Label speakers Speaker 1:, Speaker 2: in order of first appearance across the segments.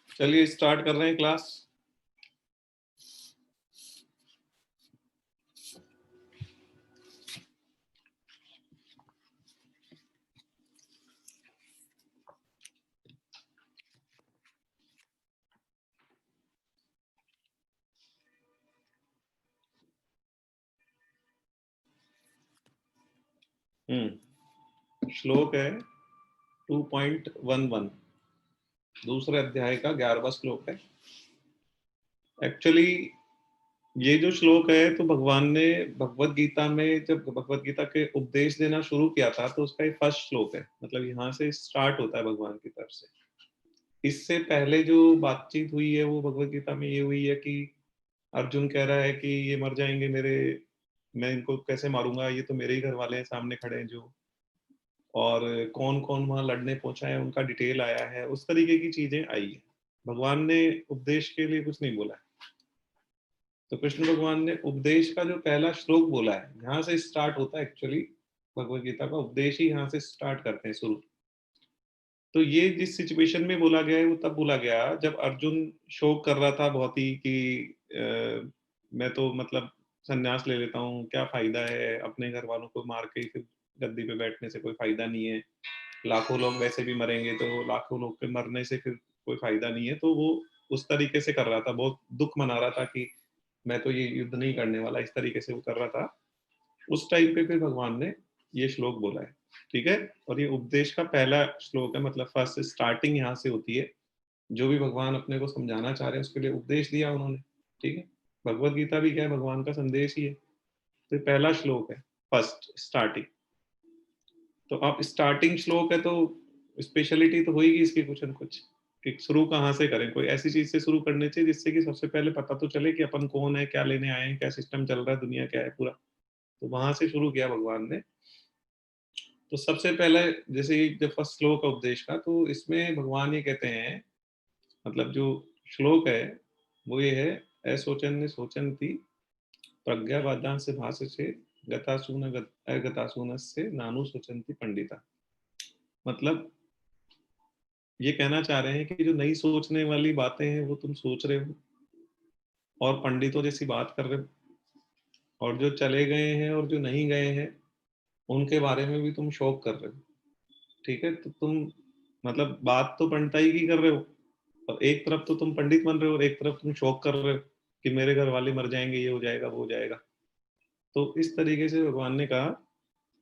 Speaker 1: चलिए स्टार्ट कर रहे हैं क्लास। श्लोक है 2.11, दूसरे अध्याय का 11वां श्लोक है। एक्चुअली ये जो श्लोक है तो भगवान ने भगवत गीता में जब भगवत गीता के उपदेश देना शुरू किया था तो उसका ये फर्स्ट श्लोक है, मतलब यहाँ से स्टार्ट होता है भगवान की तरफ से। इससे पहले जो बातचीत हुई है वो भगवत गीता में ये हुई है कि अर्जुन कह रहा है कि ये मर जाएंगे मेरे, मैं इनको कैसे मारूंगा, ये तो मेरे ही घर वाले हैं सामने खड़े हैं जो, और कौन कौन वहां लड़ने पहुंचा है उनका डिटेल आया है, उस तरीके की चीजें आई है। भगवान ने उपदेश के लिए कुछ नहीं बोला है। तो कृष्ण भगवान ने उपदेश का जो पहला श्लोक बोला है, यहाँ से स्टार्ट होता है एक्चुअली भगवत गीता का उपदेश ही यहाँ से स्टार्ट करते हैं शुरू। तो ये जिस सिचुएशन में बोला गया है वो तब बोला गया जब अर्जुन शोक कर रहा था बहुत ही कि मैं तो मतलब संन्यास ले लेता हूँ, क्या फायदा है, अपने घर वालों को मार के फिर गद्दी पे बैठने से कोई फायदा नहीं है, लाखों लोग वैसे भी मरेंगे तो लाखों लोग के मरने से फिर कोई फायदा नहीं है। तो वो उस तरीके से कर रहा था, बहुत दुख मना रहा था कि मैं तो ये युद्ध नहीं करने वाला, इस तरीके से वो कर रहा था। उस टाइम पे फिर भगवान ने ये श्लोक बोला है, ठीक है। और ये उपदेश का पहला श्लोक है, मतलब फर्स्ट स्टार्टिंग यहाँ से होती है। जो भी भगवान अपने को समझाना चाह रहे हैं उसके लिए उपदेश दिया उन्होंने, ठीक है। भगवत गीता भी क्या है, भगवान का संदेश ही है। तो पहला श्लोक है फर्स्ट स्टार्टिंग। तो अब स्टार्टिंग श्लोक है तो स्पेशलिटी तो होगी इसकी कुछ न कुछ, कि शुरू कहाँ से करें। कोई ऐसी चीज से शुरू करनी चाहिए जिससे कि सबसे पहले पता तो चले कि अपन कौन है, क्या लेने आए हैं, क्या सिस्टम चल रहा है, दुनिया क्या है पूरा। तो वहां से शुरू किया भगवान ने। तो सबसे पहले जैसे जब फर्स्ट श्लोक है उपदेश का, तो इसमें भगवान ये कहते हैं, मतलब जो श्लोक है वो ये है, असोचन्य सोचन्ति प्रज्ञावादां से भाष्य से गतासून से नानु सोचन्ति पंडिता। मतलब ये कहना चाह रहे हैं कि जो नई सोचने वाली बातें हैं वो तुम सोच रहे हो और पंडितों जैसी बात कर रहे हो, और जो चले गए हैं और जो नहीं गए हैं उनके बारे में भी तुम शौक कर रहे हो, ठीक है। तो तुम मतलब बात तो पंडिताई की कर रहे हो, और एक तरफ तो तुम पंडित बन रहे हो और एक तरफ तुम शौक कर रहे हो कि मेरे घर वाले मर जाएंगे, ये हो जाएगा वो हो जाएगा। तो इस तरीके से भगवान ने कहा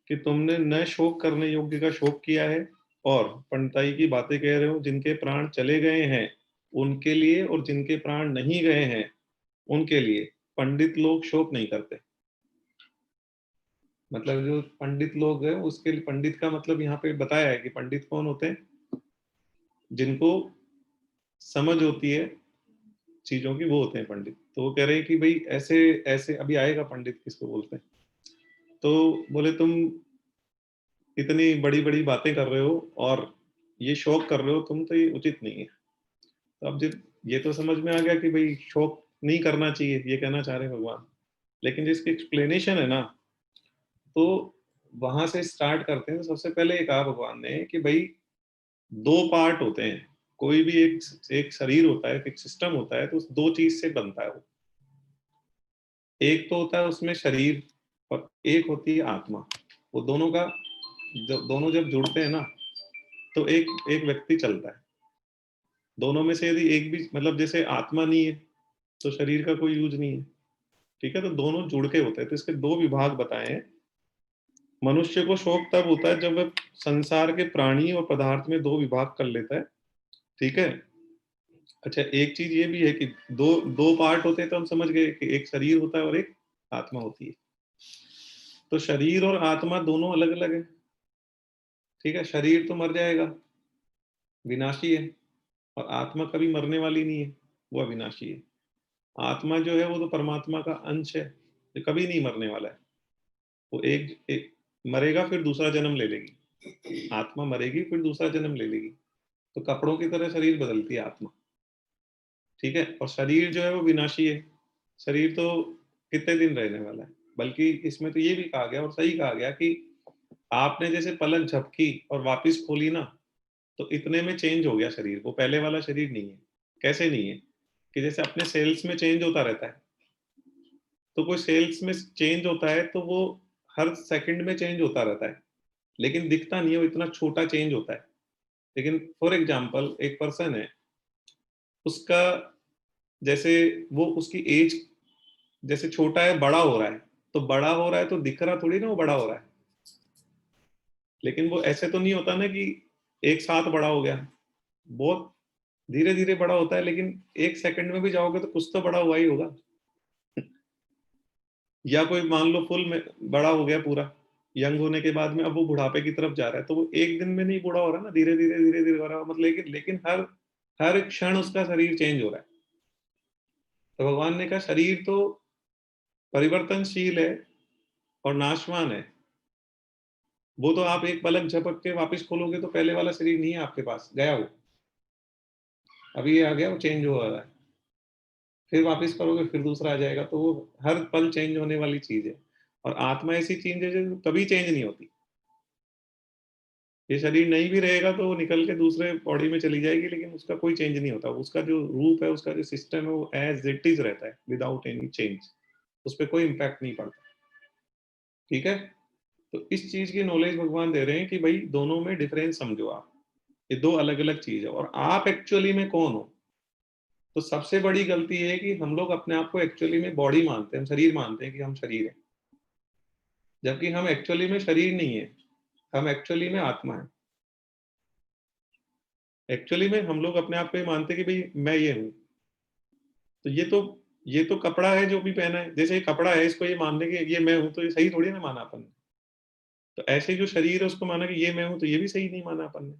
Speaker 1: कि तुमने न शोक करने योग्य का शोक किया है और पंडिताई की बातें कह रहे हो। जिनके प्राण चले गए हैं उनके लिए और जिनके प्राण नहीं गए हैं उनके लिए पंडित लोग शोक नहीं करते। मतलब जो पंडित लोग हैं उसके लिए, पंडित का मतलब यहाँ पे बताया है कि पंडित कौन होते हैं, जिनको समझ होती है चीजों की, वो होते हैं पंडित। तो वो कह रहे हैं कि भाई ऐसे ऐसे अभी आएगा पंडित किसको बोलते हैं। तो बोले तुम इतनी बड़ी बड़ी बातें कर रहे हो और ये शौक कर रहे हो तुम, तो ये उचित नहीं है। तो अब जब ये तो समझ में आ गया कि भाई शौक नहीं करना चाहिए, ये कहना चाह रहे हैं भगवान। लेकिन जिसकी एक्सप्लेनेशन है ना, तो वहां से स्टार्ट करते हैं। तो सबसे पहले ये कहा भगवान ने कि भाई दो पार्ट होते हैं, कोई भी एक शरीर होता है, एक सिस्टम होता है, तो उस दो चीज से बनता है वो। एक तो होता है उसमें शरीर और एक होती है आत्मा। वो दोनों का दोनों जब जुड़ते हैं ना तो एक एक व्यक्ति चलता है। दोनों में से यदि एक भी, मतलब जैसे आत्मा नहीं है तो शरीर का कोई यूज नहीं है, ठीक है। तो दोनों जुड़ के होते हैं। तो इसके दो विभाग बताए हैं। मनुष्य को शौक तब होता है जब वह संसार के प्राणी और पदार्थ में दो विभाग कर लेता है, ठीक है। अच्छा, एक चीज ये भी है कि दो दो पार्ट होते हैं, तो हम समझ गए कि एक शरीर होता है और एक आत्मा होती है। तो शरीर और आत्मा दोनों अलग अलग है, ठीक है। शरीर तो मर जाएगा, विनाशी है, और आत्मा कभी मरने वाली नहीं है, वो अविनाशी है। आत्मा जो है वो तो परमात्मा का अंश है, ये कभी नहीं मरने वाला है। वो एक मरेगा फिर दूसरा जन्म ले लेगी, आत्मा मरेगी फिर दूसरा जन्म ले लेगी। तो कपड़ों की तरह शरीर बदलती है आत्मा, ठीक है। और शरीर जो है वो विनाशी है। शरीर तो कितने दिन रहने वाला है, बल्कि इसमें तो ये भी कहा गया और सही कहा गया कि आपने जैसे पलक झपकी और वापस खोली ना, तो इतने में चेंज हो गया शरीर, वो पहले वाला शरीर नहीं है। कैसे नहीं है? कि जैसे अपने सेल्स में चेंज होता रहता है, तो कोई सेल्स में चेंज होता है तो वो हर सेकंड में चेंज होता रहता है, लेकिन दिखता नहीं है, वो इतना छोटा चेंज होता है। लेकिन फॉर एग्जाम्पल एक पर्सन है, उसका जैसे वो उसकी एज जैसे छोटा है बड़ा हो रहा है, तो बड़ा हो रहा है तो दिख रहा थोड़ी ना वो बड़ा हो रहा है। लेकिन वो ऐसे तो नहीं होता ना कि एक साथ बड़ा हो गया, बहुत धीरे धीरे बड़ा होता है, लेकिन एक सेकंड में भी जाओगे तो कुछ तो बड़ा हुआ ही होगा। या कोई मान लो फुल में बड़ा हो गया पूरा, यंग होने के बाद में अब वो बुढ़ापे की तरफ जा रहा है, तो वो एक दिन में नहीं बूढ़ा हो रहा ना, धीरे धीरे धीरे धीरे हो रहा है, मतलब लेकिन हर हर क्षण उसका शरीर चेंज हो रहा है। तो भगवान ने कहा शरीर तो परिवर्तनशील है और नाशवान है, वो तो आप एक पलक झपक के वापस खोलोगे तो पहले वाला शरीर नहीं है आपके पास, गया वो, अभी ये आ गया, वो चेंज हो रहा है, फिर वापस करोगे फिर दूसरा आ जाएगा, तो वो हर पल चेंज होने वाली चीज है। और आत्मा ऐसी चीज है जो कभी चेंज नहीं होती। ये शरीर नहीं भी रहेगा तो वो निकल के दूसरे बॉडी में चली जाएगी, लेकिन उसका कोई चेंज नहीं होता, उसका जो रूप है, उसका जो सिस्टम है, वो एज इट इज रहता है विदाउट एनी चेंज, उस पर कोई इम्पैक्ट नहीं पड़ता। ठीक है? तो इस चीज की नॉलेज भगवान दे रहे हैं कि भाई दोनों में डिफरेंस समझो आप, ये दो अलग अलग चीज है, और आप एक्चुअली में कौन हो। तो सबसे बड़ी गलती है कि हम लोग अपने आप को एक्चुअली में बॉडी मानते हैं, हम शरीर मानते हैं कि हम शरीर है, जबकि हम एक्चुअली में शरीर नहीं है, हम एक्चुअली में आत्मा है। एक्चुअली में हम लोग अपने आप को ये मानते हैं कि भाई मैं ये हूँ। तो ये तो कपड़ा है जो भी पहना है, जैसे ये कपड़ा है, इसको ये मानने के ये मैं हूं, तो ये सही थोड़ी ना माना अपन ने। तो ऐसे ही जो शरीर है उसको माना कि ये मैं हूं, तो ये भी सही नहीं माना अपन ने।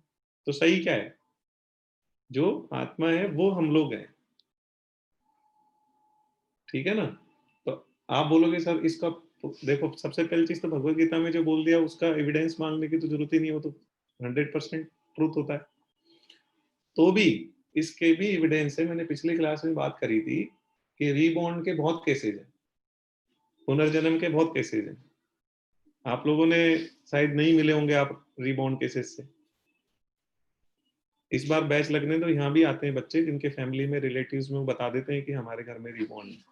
Speaker 1: तो सही क्या है? जो आत्मा है वो हम लोग हैं। ठीक है ना? तो आप बोलोगे सर इसका, तो देखो सबसे पहली चीज तो भगवत गीता में जो बोल दिया उसका एविडेंस मांगने की तो जरूरत ही नहीं हो, तो 100% ट्रूथ होता है। तो भी इसके भी एविडेंस है, मैंने पिछली क्लास में बात करी थी कि रीबॉर्न के बहुत केसेज हैं, पुनर्जन्म के बहुत केसेज हैं। आप लोगों ने शायद नहीं मिले होंगे आप रीबॉर्न केसेस से। इस बार बैच लगने तो यहाँ भी आते हैं बच्चे जिनके फैमिली में रिलेटिव्स में वो बता देते हैं कि हमारे घर में रीबॉर्न है।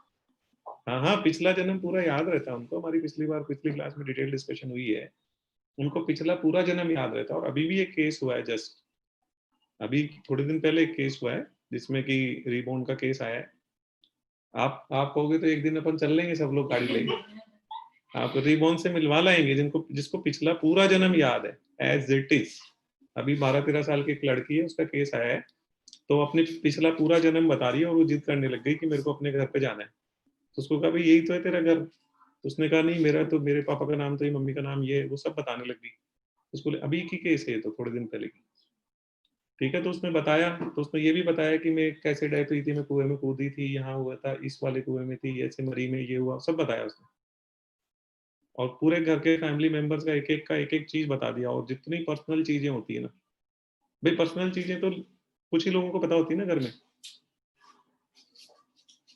Speaker 1: हाँ हाँ, पिछला जन्म पूरा याद रहता है उनको, हमारी पिछली क्लास में डिटेल डिस्कशन हुई है। उनको पिछला पूरा जन्म याद रहता है। और अभी भी एक केस हुआ है, जस्ट अभी थोड़े दिन पहले एक केस हुआ है जिसमें कि रीबॉर्न का केस आया है। आप कहोगे तो एक दिन अपन चल लेंगे सब लोग गाड़ी लेंगे, आप रिबॉन से मिलवा लाएंगे जिनको जिसको पिछला पूरा जन्म याद है एज इट इज। अभी 12-13 साल की एक लड़की है, उसका केस आया है, तो अपने पिछला पूरा जन्म बता रही है, और वो जिद करने लग गई कि मेरे को अपने घर पे जाना है। तो उसको कहा भाई यही तो है तेरा घर, तो उसने कहा नहीं, मेरा तो मेरे पापा का नाम तो ये, मम्मी का नाम ये है, वो सब बताने लग गई। उसको अभी की केस है, तो थोड़े दिन पहले की। ठीक है? तो उसने बताया, तो उसने ये भी बताया कि मैं कैसे डेथ हुई थी, मैं कुएं में कूदी थी, यहाँ हुआ था, इस वाले कुएं में थी, ऐसे मरी में ये हुआ, सब बताया उसने। और पूरे घर के फैमिली मेंबर्स का एक एक चीज बता दिया, और जितनी पर्सनल चीजें होती है ना, भाई पर्सनल चीजें तो कुछ ही लोगों को पता होती है ना घर में।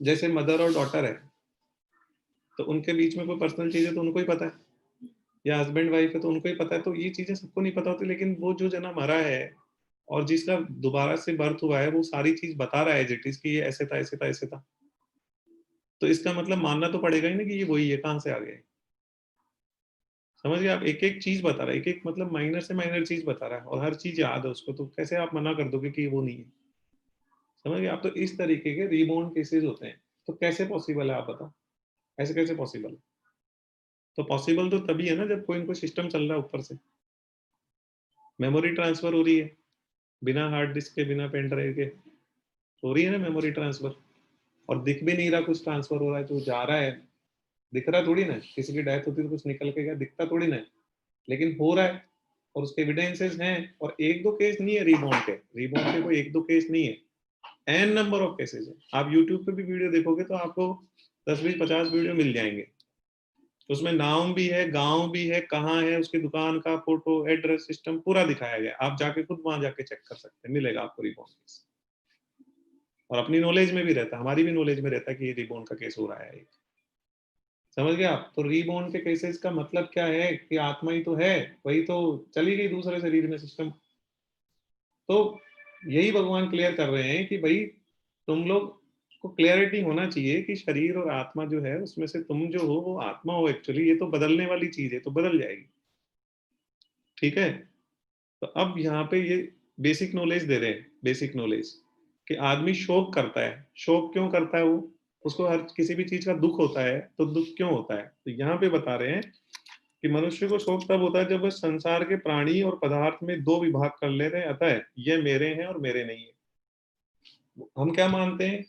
Speaker 1: जैसे मदर और डॉटर है, तो उनके बीच में कोई पर्सनल चीजें तो उनको ही पता है, या हस्बैंड वाइफ है तो उनको ही पता है, तो ये चीजें सबको नहीं पता होती। लेकिन वो जो जना मरा है और जिसका दोबारा से बर्थ हुआ है, वो सारी चीज बता रहा है जिटिस की ये ऐसे था ऐसे था ऐसे था, तो इसका मतलब मानना तो पड़ेगा ही ना कि ये वही है, कहाँ से आ गया है। समझ गए आप? एक एक चीज बता रहा है, एक एक मतलब माइनर से माइनर चीज बता रहा है, और हर चीज याद है उसको, तो कैसे आप मना कर दोगे कि वो नहीं है। समझ गए आप? तो इस तरीके के रीबॉर्न केसेस होते हैं। तो कैसे पॉसिबल है आप बताओ, ऐसे कैसे पॉसिबल है? तो पॉसिबल तो तभी है ना जब कोई इनको सिस्टम चल रहा है ऊपर से, मेमोरी ट्रांसफर हो रही है बिना हार्ड डिस्क के, बिना पेन ड्राइव के हो रही है ना मेमोरी ट्रांसफर। और दिख भी नहीं रहा कुछ ट्रांसफर हो रहा है, जो जा रहा है दिख रहा थोड़ी ना। किसी की डेथ होती है तो कुछ निकल के गया, दिखता थोड़ी ना है, लेकिन हो रहा है, और उसके एविडेंसेस हैं। और एक दो केस नहीं है रीबॉर्न के, रीबॉर्न के कोई एक दो केस नहीं है, एन नंबर ऑफ केसेस है। आप यूट्यूब पे भी वीडियो देखोगे तो आपको 10-20-50 वीडियो मिल जाएंगे। तो उसमें नाम भी है, गांव भी है, कहाँ है उसकी दुकान का फोटो, एड्रेस, सिस्टम पूरा दिखाया गया। आप जाके खुद वहां जाके चेक कर सकते हैं, मिलेगा आपको रिबॉर्न केस। और अपनी नॉलेज में भी रहता है, हमारी भी नॉलेज में रहता है कि ये रिबॉर्न का केस हो रहा है। समझ गए आप? तो रीबॉर्न के केसेस का मतलब क्या है कि आत्मा ही तो है, वही तो चली गई दूसरे शरीर में सिस्टम। तो यही भगवान क्लियर कर रहे हैं कि भाई तुम लोग को क्लियरिटी होना चाहिए कि शरीर और आत्मा जो है उसमें से तुम जो हो वो आत्मा हो एक्चुअली, ये तो बदलने वाली चीज है, तो बदल जाएगी। ठीक है? तो अब यहाँ पे ये बेसिक नॉलेज दे रहे हैं, बेसिक नॉलेज कि आदमी शोक करता है। शोक क्यों करता है? वो उसको हर किसी भी चीज का दुख होता है, तो दुख क्यों होता है? तो यहाँ पे बता रहे हैं कि मनुष्य को शोक तब होता है जब वह संसार के प्राणी और पदार्थ में दो विभाग कर लेते हैं, अतः ये मेरे हैं और मेरे नहीं है। हम क्या मानते हैं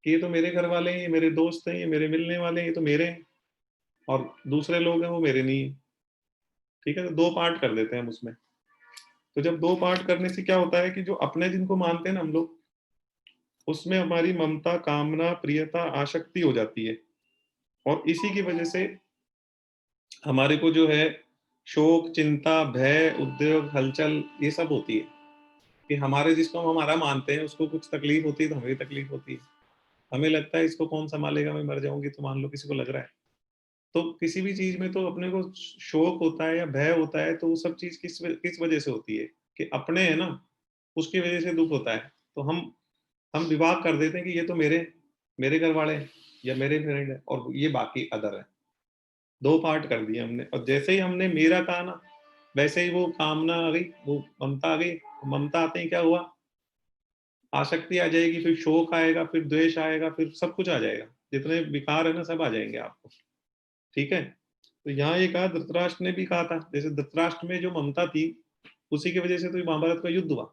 Speaker 1: कि ये तो मेरे घर वाले हैं, ये मेरे दोस्त हैं, ये मेरे मिलने वाले हैं, ये तो मेरे हैं, और दूसरे लोग हैं वो मेरे नहीं है। ठीक है? तो दो पार्ट कर देते हैं हम उसमें। तो जब दो पार्ट करने से क्या होता है कि जो अपने जिनको मानते हैं ना हम लोग, उसमें हमारी ममता, कामना, प्रियता, आसक्ति हो जाती है, और इसी की वजह से हमारे को जो है शोक, चिंता, भय, उद्योग, हलचल ये सब होती है। कि हमारे जिसको हम हमारा मानते हैं उसको कुछ तकलीफ होती है तो हमें भी तकलीफ होती है। हमें लगता है इसको कौन संभालेगा, मैं मर जाऊंगी, तो मान लो किसी को लग रहा है। तो किसी भी चीज में तो अपने को शोक होता है या भय होता है, तो वो सब चीज किस वजह से होती है कि अपने है ना, उसकी वजह से दुख होता है। तो हम विभाग कर देते हैं कि ये तो मेरे घर वाले हैं या मेरे फ्रेंड है और ये बाकी अदर है। दो पार्ट कर दिए हमने, और जैसे ही हमने मेरा कहा ना, वैसे ही वो कामना आ गई, वो ममता आ गई। ममता आते ही क्या हुआ? आसक्ति आ जाएगी, फिर शोक आएगा, फिर द्वेष आएगा, फिर सब कुछ आ जाएगा। जितने विकार है ना सब आ जाएंगे आपको। ठीक है? तो यहाँ ये कहा, धृतराष्ट्र ने भी कहा था, जैसे धृतराष्ट्र में जो ममता थी उसी की वजह से तो महाभारत का युद्ध हुआ।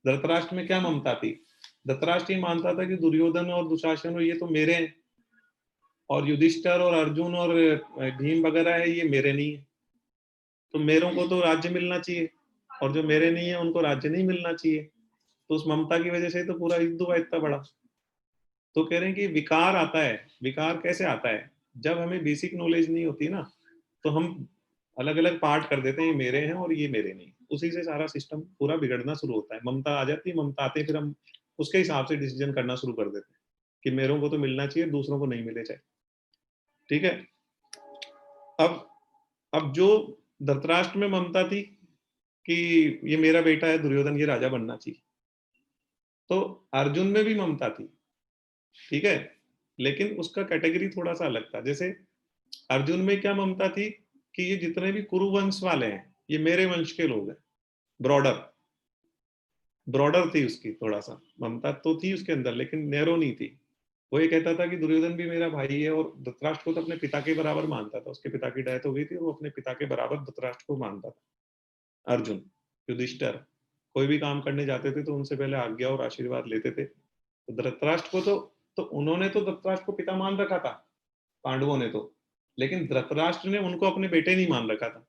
Speaker 1: धृतराष्ट्र में क्या ममता थी? धृतराष्ट्र ये मानता था कि दुर्योधन और दुशासन और ये तो मेरे हैं, और युधिष्ठिर और अर्जुन और भीम वगैरह है ये मेरे नहीं है। तो मेरों को तो राज्य मिलना चाहिए, और जो मेरे नहीं है उनको राज्य नहीं मिलना चाहिए। तो उस ममता की वजह से तो पूरा युद्ध हुआ इतना बड़ा। तो कह रहे हैं कि विकार आता है। विकार कैसे आता है? जब हमें बेसिक नॉलेज नहीं होती ना, तो हम अलग अलग पार्ट कर देते हैं, ये मेरे हैं और ये मेरे नहीं। उसी से सारा सिस्टम पूरा बिगड़ना शुरू होता है। ममता आ जाती है, ममता आते ही फिर हम उसके हिसाब से डिसीजन करना शुरू कर देते हैं कि मेरों को तो मिलना चाहिए, दूसरों को नहीं मिले चाहे। ठीक है? अब अब जो धृतराष्ट्र में ममता थी कि ये मेरा बेटा है दुर्योधन, ये राजा बनना चाहिए, तो अर्जुन में भी ममता थी। ठीक है? लेकिन उसका कैटेगरी थोड़ा सा अलग था। जैसे अर्जुन में क्या ममता थी कि ये जितने भी कुरुवंश वाले हैं ये मेरे वंश के लोग हैं। ब्रॉडर ब्रॉडर थी उसकी, थोड़ा सा ममता तो थी उसके अंदर, लेकिन नैरो नहीं थी। वो ये कहता था कि दुर्योधन भी मेरा भाई है, और धृतराष्ट्र को तो अपने पिता के बराबर मानता था। उसके पिता की डेथ हो गई थी, वो अपने पिता के बराबर धृतराष्ट्र को मानता था। अर्जुन, युधिष्ठिर कोई भी काम करने जाते थे तो उनसे पहले आज्ञा और आशीर्वाद लेते थे। तो धृतराष्ट्र को तो उन्होंने तो धृतराष्ट्र को पिता मान रखा था, पांडवों ने तो। लेकिन धृतराष्ट्र ने उनको अपने बेटे नहीं मान रखा था।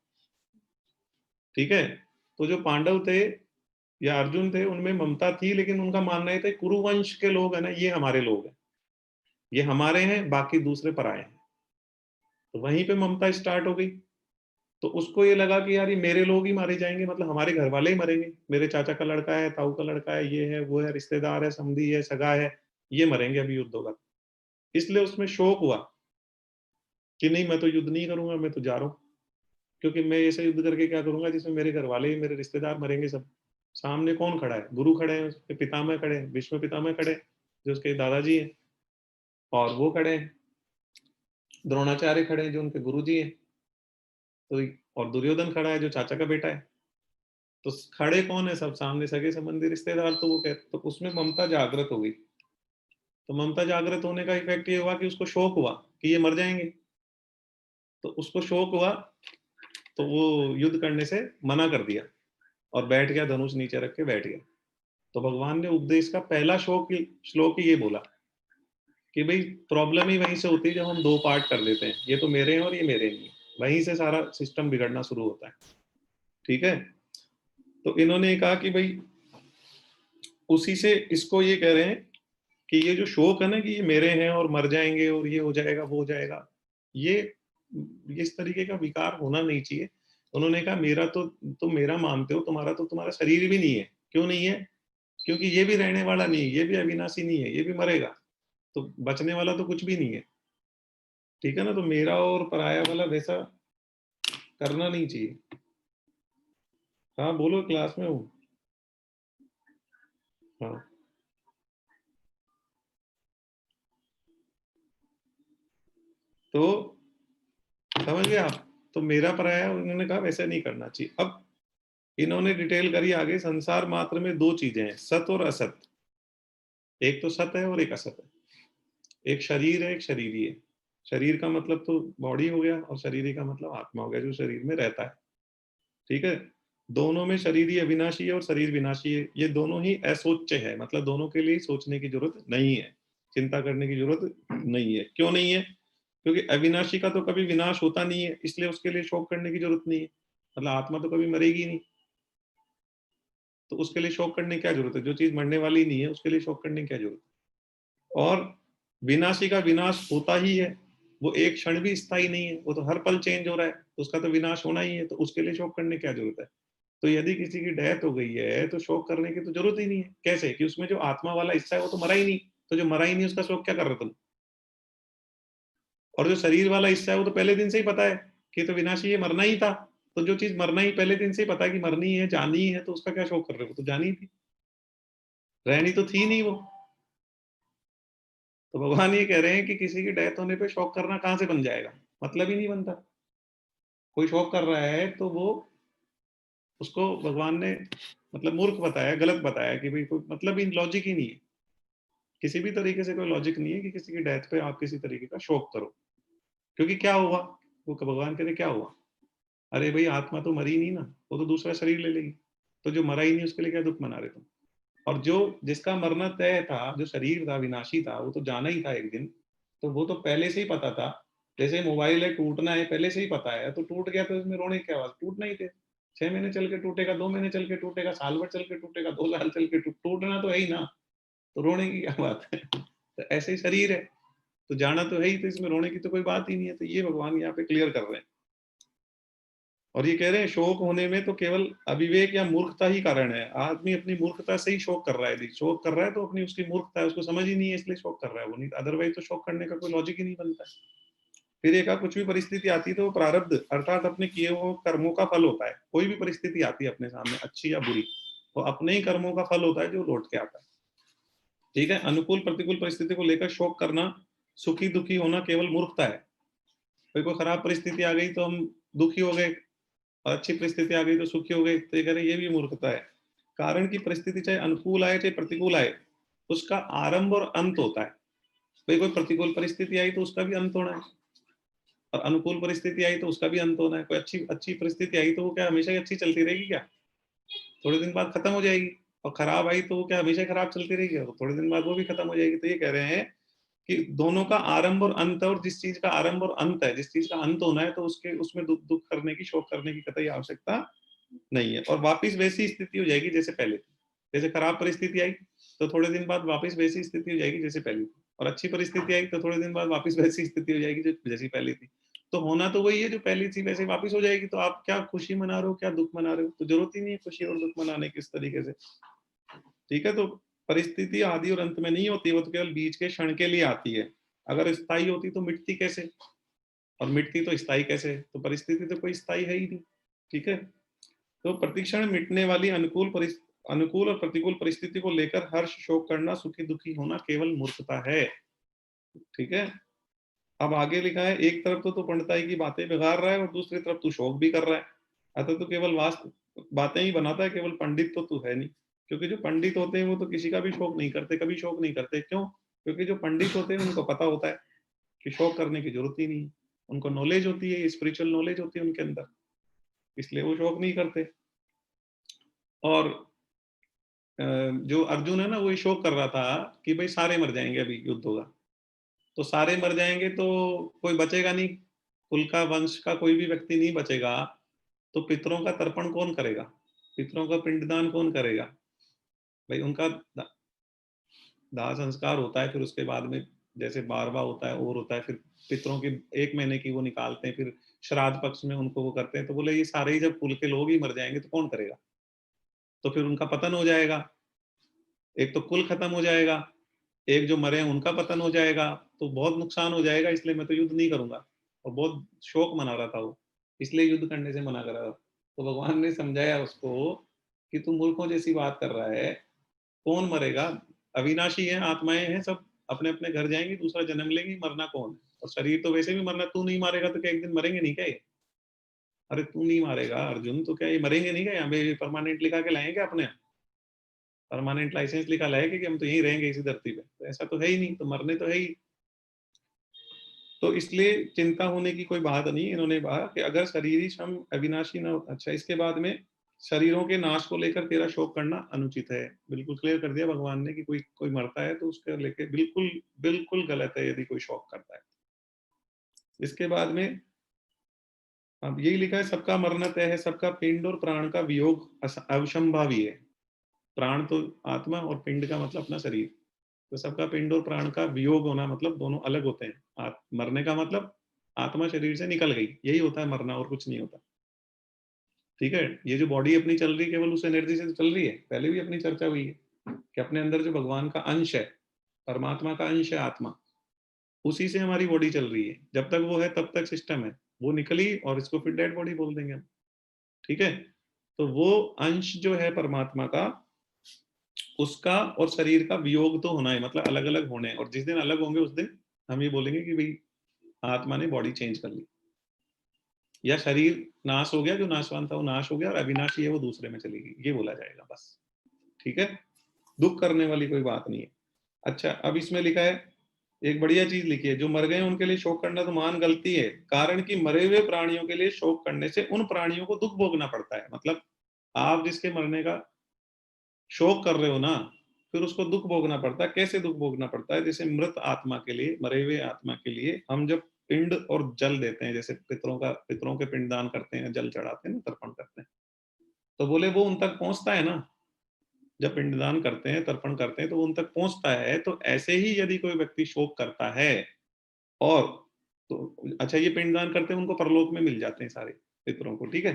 Speaker 1: ठीक है? तो जो पांडव थे या अर्जुन थे उनमें ममता थी, लेकिन उनका मानना ये था कुरुवंश के लोग है ना, ये हमारे लोग हैं, ये हमारे हैं, बाकी दूसरे पराए हैं। तो वहीं पे ममता स्टार्ट हो गई। तो उसको ये लगा कि यार ये मेरे लोग ही मारे जाएंगे, मतलब हमारे घर वाले ही मरेंगे, मेरे चाचा का लड़का है, ताऊ का लड़का है, ये है वो है, रिश्तेदार है, समधी है, सगा है, ये मरेंगे अभी युद्ध होगा। इसलिए उसमें शोक हुआ कि नहीं, मैं तो युद्ध नहीं करूंगा, मैं तो जा रहा हूँ। क्योंकि मैं ऐसे युद्ध करके क्या करूंगा जिसमें मेरे घर वाले ही, मेरे रिश्तेदार मरेंगे सब। सामने कौन खड़ा है? गुरु खड़े हैं, उसके पितामह खड़े हैं, भीष्म पितामह खड़े हैं जो उसके दादाजी हैं, और वो खड़े हैं, द्रोणाचार्य खड़े हैं जो उनके गुरु जी हैं। तो और दुर्योधन खड़ा है जो चाचा का बेटा है। तो खड़े कौन है? सब सामने सगे संबंधी रिश्तेदार। तो वो कहते, तो उसमें ममता जागृत हो गई। तो ममता जागृत होने का इफेक्ट ये हुआ कि उसको शौक हुआ कि ये मर जाएंगे। तो उसको शौक हुआ, तो वो युद्ध करने से मना कर दिया और बैठ गया, धनुष नीचे रख के बैठ गया। तो भगवान ने उपदेश का पहला श्लोक ही ये बोला कि भाई प्रॉब्लम ही वहीं से होती है जब हम दो पार्ट कर देते हैं, ये तो मेरे हैं और ये मेरे नहीं है। वहीं से सारा सिस्टम बिगड़ना शुरू होता है। ठीक है? तो इन्होंने कहा कि भाई उसी से इसको ये कह रहे हैं कि ये जो शोक है ना कि ये मेरे हैं और मर जाएंगे और ये हो जाएगा वो हो जाएगा, ये इस तरीके का विकार होना नहीं चाहिए। उन्होंने कहा मेरा तो तुम मेरा मानते हो, तुम्हारा तो तुम्हारा शरीर भी नहीं है। क्यों नहीं है? क्योंकि ये भी रहने वाला नहीं है, ये भी अविनाशी नहीं है, ये भी मरेगा। तो बचने वाला तो कुछ भी नहीं है। ठीक है ना। तो मेरा और पराया वाला वैसा करना नहीं चाहिए। हाँ बोलो, क्लास में हूँ। हाँ तो समझ गए आप। तो मेरा पराया, उन्होंने कहा वैसा नहीं करना चाहिए। अब इन्होंने डिटेल करी आगे, संसार मात्र में दो चीजें हैं, सत और असत। एक तो सत है और एक असत है। एक शरीर है, एक शरीरी है। शरीर का मतलब तो बॉडी हो गया, और शरीरी का मतलब आत्मा हो गया, जो शरीर में रहता है। ठीक है। दोनों में शरीर अविनाशी है और शरीर विनाशी है। ये दोनों ही असोच्य है, मतलब दोनों के लिए सोचने की जरूरत नहीं है, चिंता करने की जरूरत नहीं है। क्यों नहीं है? क्योंकि अविनाशी का तो कभी विनाश होता नहीं है, इसलिए उसके लिए शोक करने की जरूरत नहीं है। मतलब आत्मा तो कभी मरेगी नहीं, तो उसके लिए शोक करने की क्या जरूरत है? जो चीज मरने वाली नहीं है उसके लिए शोक करने की क्या जरूरत है? और विनाशी का विनाश होता ही है, वो एक क्षण भी स्थायी नहीं है, वो तो हर पल चेंज हो रहा है, तो उसका तो विनाश होना ही है, तो उसके लिए शोक करने की क्या जरूरत है? तो यदि किसी की डेथ हो गई है तो शोक करने की तो जरूरत ही नहीं है। कैसे? कि उसमें जो आत्मा वाला हिस्सा है वो तो मरा ही नहीं, तो जो मरा ही नहीं उसका शोक क्या कर रहे तुम? और जो शरीर वाला हिस्सा है वो तो पहले दिन से ही पता है कि तो विनाशी है, मरना ही था। तो जो चीज मरना ही पहले दिन से ही पता है कि मरनी है, जानी है, तो उसका क्या शोक कर रहे हो? तो जानी थी, रहनी तो थी नहीं वो। तो भगवान ये कह रहे हैं कि किसी की डेथ होने पे शोक करना कहाँ से बन जाएगा? मतलब ही नहीं बनता। कोई शोक कर रहा है तो वो, उसको भगवान ने मतलब मूर्ख बताया, गलत बताया कि भाई कोई मतलब ही, लॉजिक ही नहीं है। किसी भी तरीके से कोई लॉजिक नहीं है कि किसी की डेथ पे आप किसी तरीके का शोक करो। क्योंकि क्या हुआ? वो भगवान कहते क्या हुआ? अरे भाई आत्मा तो मरी नहीं ना, वो तो दूसरा शरीर ले लेगी। तो जो मरा ही नहीं उसके लिए क्या दुख मना रहे तुम? और जो जिसका मरना तय था, जो शरीर था विनाशी था, वो तो जाना ही था एक दिन। तो वो तो पहले से ही पता था। जैसे मोबाइल है, टूटना है पहले से ही पता है, तो टूट गया तो इसमें रोने की क्या आवाज? टूटना ही थे। 6 महीने चल के टूटेगा, 2 महीने चल के टूटेगा, साल भर चल के टूटेगा, 2 साल चल के टूटना तो है ही ना। तो रोने की क्या बात है? तो ऐसे ही शरीर है, तो जाना तो है ही, तो इसमें रोने की तो कोई बात ही नहीं है। तो ये भगवान यहाँ पे क्लियर कर रहे हैं। और ये कह रहे हैं शोक होने में तो केवल अविवेक या मूर्खता ही कारण है। आदमी अपनी मूर्खता से ही शोक कर रहा है। यदि शोक कर रहा है तो अपनी उसकी मूर्खता है, उसको समझ ही नहीं है इसलिए शोक कर रहा है वो, नहीं अदरवाइज तो शोक करने का कोई लॉजिक ही नहीं बनता है। फिर एक कुछ भी परिस्थिति आती है तो वो प्रारब्ध अर्थात अपने किए हुए कर्मों का फल होता है। कोई भी परिस्थिति आती है अपने सामने, अच्छी या बुरी, तो अपने ही कर्मों का फल होता है जो लौट के आता है। ठीक है। अनुकूल प्रतिकूल परिस्थिति को लेकर शोक करना, सुखी दुखी होना केवल मूर्खता है। कोई खराब परिस्थिति आ गई तो हम दुखी हो गए, और अच्छी परिस्थिति आ गई तो सुखी हो गए, तो ये कह रहे ये भी मूर्खता है। कारण की परिस्थिति चाहे अनुकूल आए चाहे प्रतिकूल आए, उसका आरंभ और अंत होता है। कोई कोई प्रतिकूल परिस्थिति आई तो उसका भी अंत होना है, और अनुकूल परिस्थिति आई तो उसका भी अंत होना है। कोई अच्छी अच्छी परिस्थिति आई तो वो क्या हमेशा ही अच्छी चलती रहेगी क्या? थोड़े दिन बाद खत्म हो जाएगी। और खराब आई तो वो क्या हमेशा खराब चलती रहेगी? और थोड़े दिन बाद वो भी खत्म हो जाएगी। तो ये कह रहे हैं कि दोनों का आरंभ और अंत है, और जिस चीज का आरंभ और अंत है, जिस चीज का अंत होना है, तो उसके उसमें दुख दुख करने की, शोक करने की कतई आवश्यकता नहीं है। और वापिस वैसी स्थिति हो जाएगी जैसे पहले थी। जैसे खराब परिस्थिति आई तो थोड़े दिन बाद वापिस वैसी स्थिति हो जाएगी जैसे पहले थी, और अच्छी परिस्थिति आई तो थोड़े दिन बाद वापिस वैसी स्थिति हो जाएगी जो जैसी पहले थी। तो होना तो वही है, जो पहली थी वैसे वापिस हो जाएगी। तो आप क्या खुशी मना रहे हो, क्या दुख मना रहे हो? तो जरूरत ही नहीं है खुशी और दुख मनाने की इस तरीके से। ठीक है। तो परिस्थिति आदि और अंत में नहीं होती, वो तो केवल बीच के क्षण के लिए आती है। अगर स्थायी होती तो मिटती कैसे, और मिटती तो स्थायी कैसे? तो परिस्थिति तो कोई स्थायी है ही नहीं। ठीक है। तो प्रतिक्षण मिटने वाली अनुकूल और प्रतिकूल परिस्थिति को लेकर हर्ष शोक करना, सुखी दुखी होना केवल मूर्खता है। ठीक है। अब आगे लिखा है, एक तरफ तो तू पंडिताई की बातें बिगाड़ रहा है और दूसरी तरफ तू शोक भी कर रहा है। अतः तो केवल वास्तव बातें ही बनाता है, केवल पंडित तो तू है नहीं। क्योंकि जो पंडित होते हैं वो तो किसी का भी शोक नहीं करते, कभी शोक नहीं करते। क्यों? क्योंकि जो पंडित होते हैं उनको पता होता है कि शोक करने की जरूरत ही नहीं है। उनको नॉलेज होती है, स्पिरिचुअल नॉलेज होती है उनके अंदर, इसलिए वो शोक नहीं करते। और जो अर्जुन है ना, वो शोक कर रहा था कि भाई सारे मर जाएंगे, अभी युद्ध होगा तो सारे मर जाएंगे, तो कोई बचेगा नहीं, कुल का वंश का कोई भी व्यक्ति नहीं बचेगा। तो पितरों का तर्पण कौन करेगा? पितरों का पिंडदान कौन करेगा? भाई उनका दाह संस्कार होता है, फिर उसके बाद में जैसे बारवा होता है और होता है, फिर पितरों की 1 महीने की वो निकालते हैं, फिर श्राद्ध पक्ष में उनको वो करते हैं। तो बोले ये सारे ही जब कुल के लोग ही मर जाएंगे तो कौन करेगा? तो फिर उनका पतन हो जाएगा, एक तो कुल खत्म हो जाएगा, एक जो मरे हैं उनका पतन हो जाएगा, तो बहुत नुकसान हो जाएगा, इसलिए मैं तो युद्ध नहीं करूंगा। और बहुत शोक मना रहा था वो, इसलिए युद्ध करने से मना कर रहा था। तो भगवान ने समझाया उसको कि तू मूर्खों जैसी बात कर रहा है, कौन मरेगा, अविनाशी है, आत्माएं हैं, सब अपने अपने घर जाएंगी, दूसरा जन्म लेंगी, मरना कौन है। और शरीर तो वैसे भी मरना, तू नहीं मारेगा तो क्या एक दिन मरेंगे नहीं क्या ये? अरे तू नहीं मारेगा अर्जुन तो क्या ये मरेंगे नहीं क्या? यहाँ पे परमानेंट लिखा के लाएंगे अपने, परमानेंट लाइसेंस लिखा लाएंगे कि हम तो यहीं रहेंगे इसी धरती पे? तो ऐसा तो है ही नहीं, तो मरने तो है ही। तो इसलिए चिंता होने की कोई बात नहीं। इन्होंने कहा कि अगर शरीर ही श्रम अविनाशी ना हो। अच्छा, इसके बाद में शरीरों के नाश को लेकर तेरा शोक करना अनुचित है। बिल्कुल क्लियर कर दिया भगवान ने कि कोई कोई मरता है तो उसके लेके बिल्कुल बिल्कुल गलत है यदि कोई शोक करता है। इसके बाद में अब यही लिखा है, सबका मरना तय है, सबका पिंड और प्राण का वियोग अवशंभावी है। प्राण तो आत्मा और पिंड का मतलब अपना शरीर। तो सबका पिंड और प्राण का वियोग होना मतलब दोनों अलग होते हैं। मरने का मतलब आत्मा शरीर से निकल गई, यही होता है मरना, और कुछ नहीं होता। ठीक है, ये जो बॉडी अपनी चल रही है केवल उस एनर्जी से तो चल रही है। पहले भी अपनी चर्चा हुई है कि अपने अंदर जो भगवान का अंश है, परमात्मा का अंश है आत्मा, उसी से हमारी बॉडी चल रही है। जब तक वो है तब तक सिस्टम है, वो निकली और इसको फिर डेड बॉडी बोल देंगे हम। ठीक है, तो वो अंश जो है परमात्मा का, उसका और शरीर का वियोग तो होना है, मतलब अलग अलग होने। और जिस दिन अलग होंगे उस दिन हम ये बोलेंगे कि भाई आत्मा ने बॉडी चेंज कर ली, या शरीर नाश हो गया, जो नाशवान था वो नाश हो गया, और अविनाशी है वो दूसरे में चली गई, ये बोला जाएगा बस। ठीक है, दुख करने वाली कोई बात नहीं है। अच्छा, अब इसमें लिखा है एक बढ़िया चीज लिखी है, जो मर गए उनके लिए शोक करना तो महान गलती है, कारण कि मरे हुए प्राणियों के लिए शोक करने से उन प्राणियों को दुख भोगना पड़ता है। मतलब आप जिसके मरने का शोक कर रहे हो ना, फिर उसको दुख भोगना पड़ता है। कैसे दुख भोगना पड़ता है? जैसे मृत आत्मा के लिए, मरे हुए आत्मा के लिए हम जब पिंड और जल देते हैं, जैसे पितरों के पिंड दान करते हैं, जल चढ़ाते हैं ना, तर्पण करते हैं, तो बोले वो उन तक पहुंचता है ना। जब पिंडदान करते हैं, तर्पण करते हैं, तो वो उन तक पहुंचता है। तो ऐसे ही यदि कोई व्यक्ति शोक करता है, और तो अच्छा, ये पिंडदान करते हैं उनको परलोक में मिल जाते हैं सारे पितरों को। ठीक है,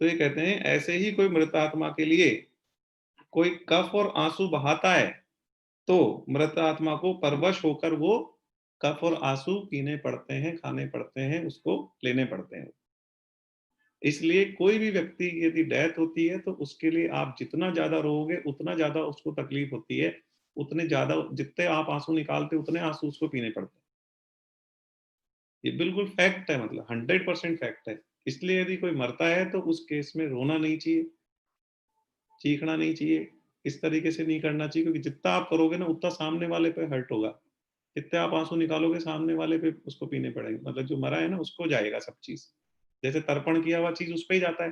Speaker 1: तो ये कहते हैं ऐसे ही कोई मृत आत्मा के लिए कोई कफ और आंसू बहाता है, तो मृत आत्मा को परवश होकर वो कफ और आंसू पीने पड़ते हैं, खाने पड़ते हैं, उसको लेने पड़ते हैं। इसलिए कोई भी व्यक्ति यदि डेथ होती है तो उसके लिए आप जितना ज्यादा रोओगे उतना ज्यादा उसको तकलीफ होती है, उतने ज्यादा जितने आप आंसू निकालते उतने आंसू उसको पीने पड़ते हैं। ये बिल्कुल फैक्ट है, मतलब 100% फैक्ट है। इसलिए यदि कोई मरता है तो उस केस में रोना नहीं चाहिए, चीखना नहीं चाहिए, इस तरीके से नहीं करना चाहिए, क्योंकि जितना आप करोगे ना उतना सामने वाले पे हर्ट होगा। जितने आप आंसू निकालोगे सामने वाले पे उसको पीने पड़ेंगे, मतलब जो मरा है ना उसको जाएगा सब चीज। जैसे तर्पण किया हुआ चीज उस पर ही जाता है,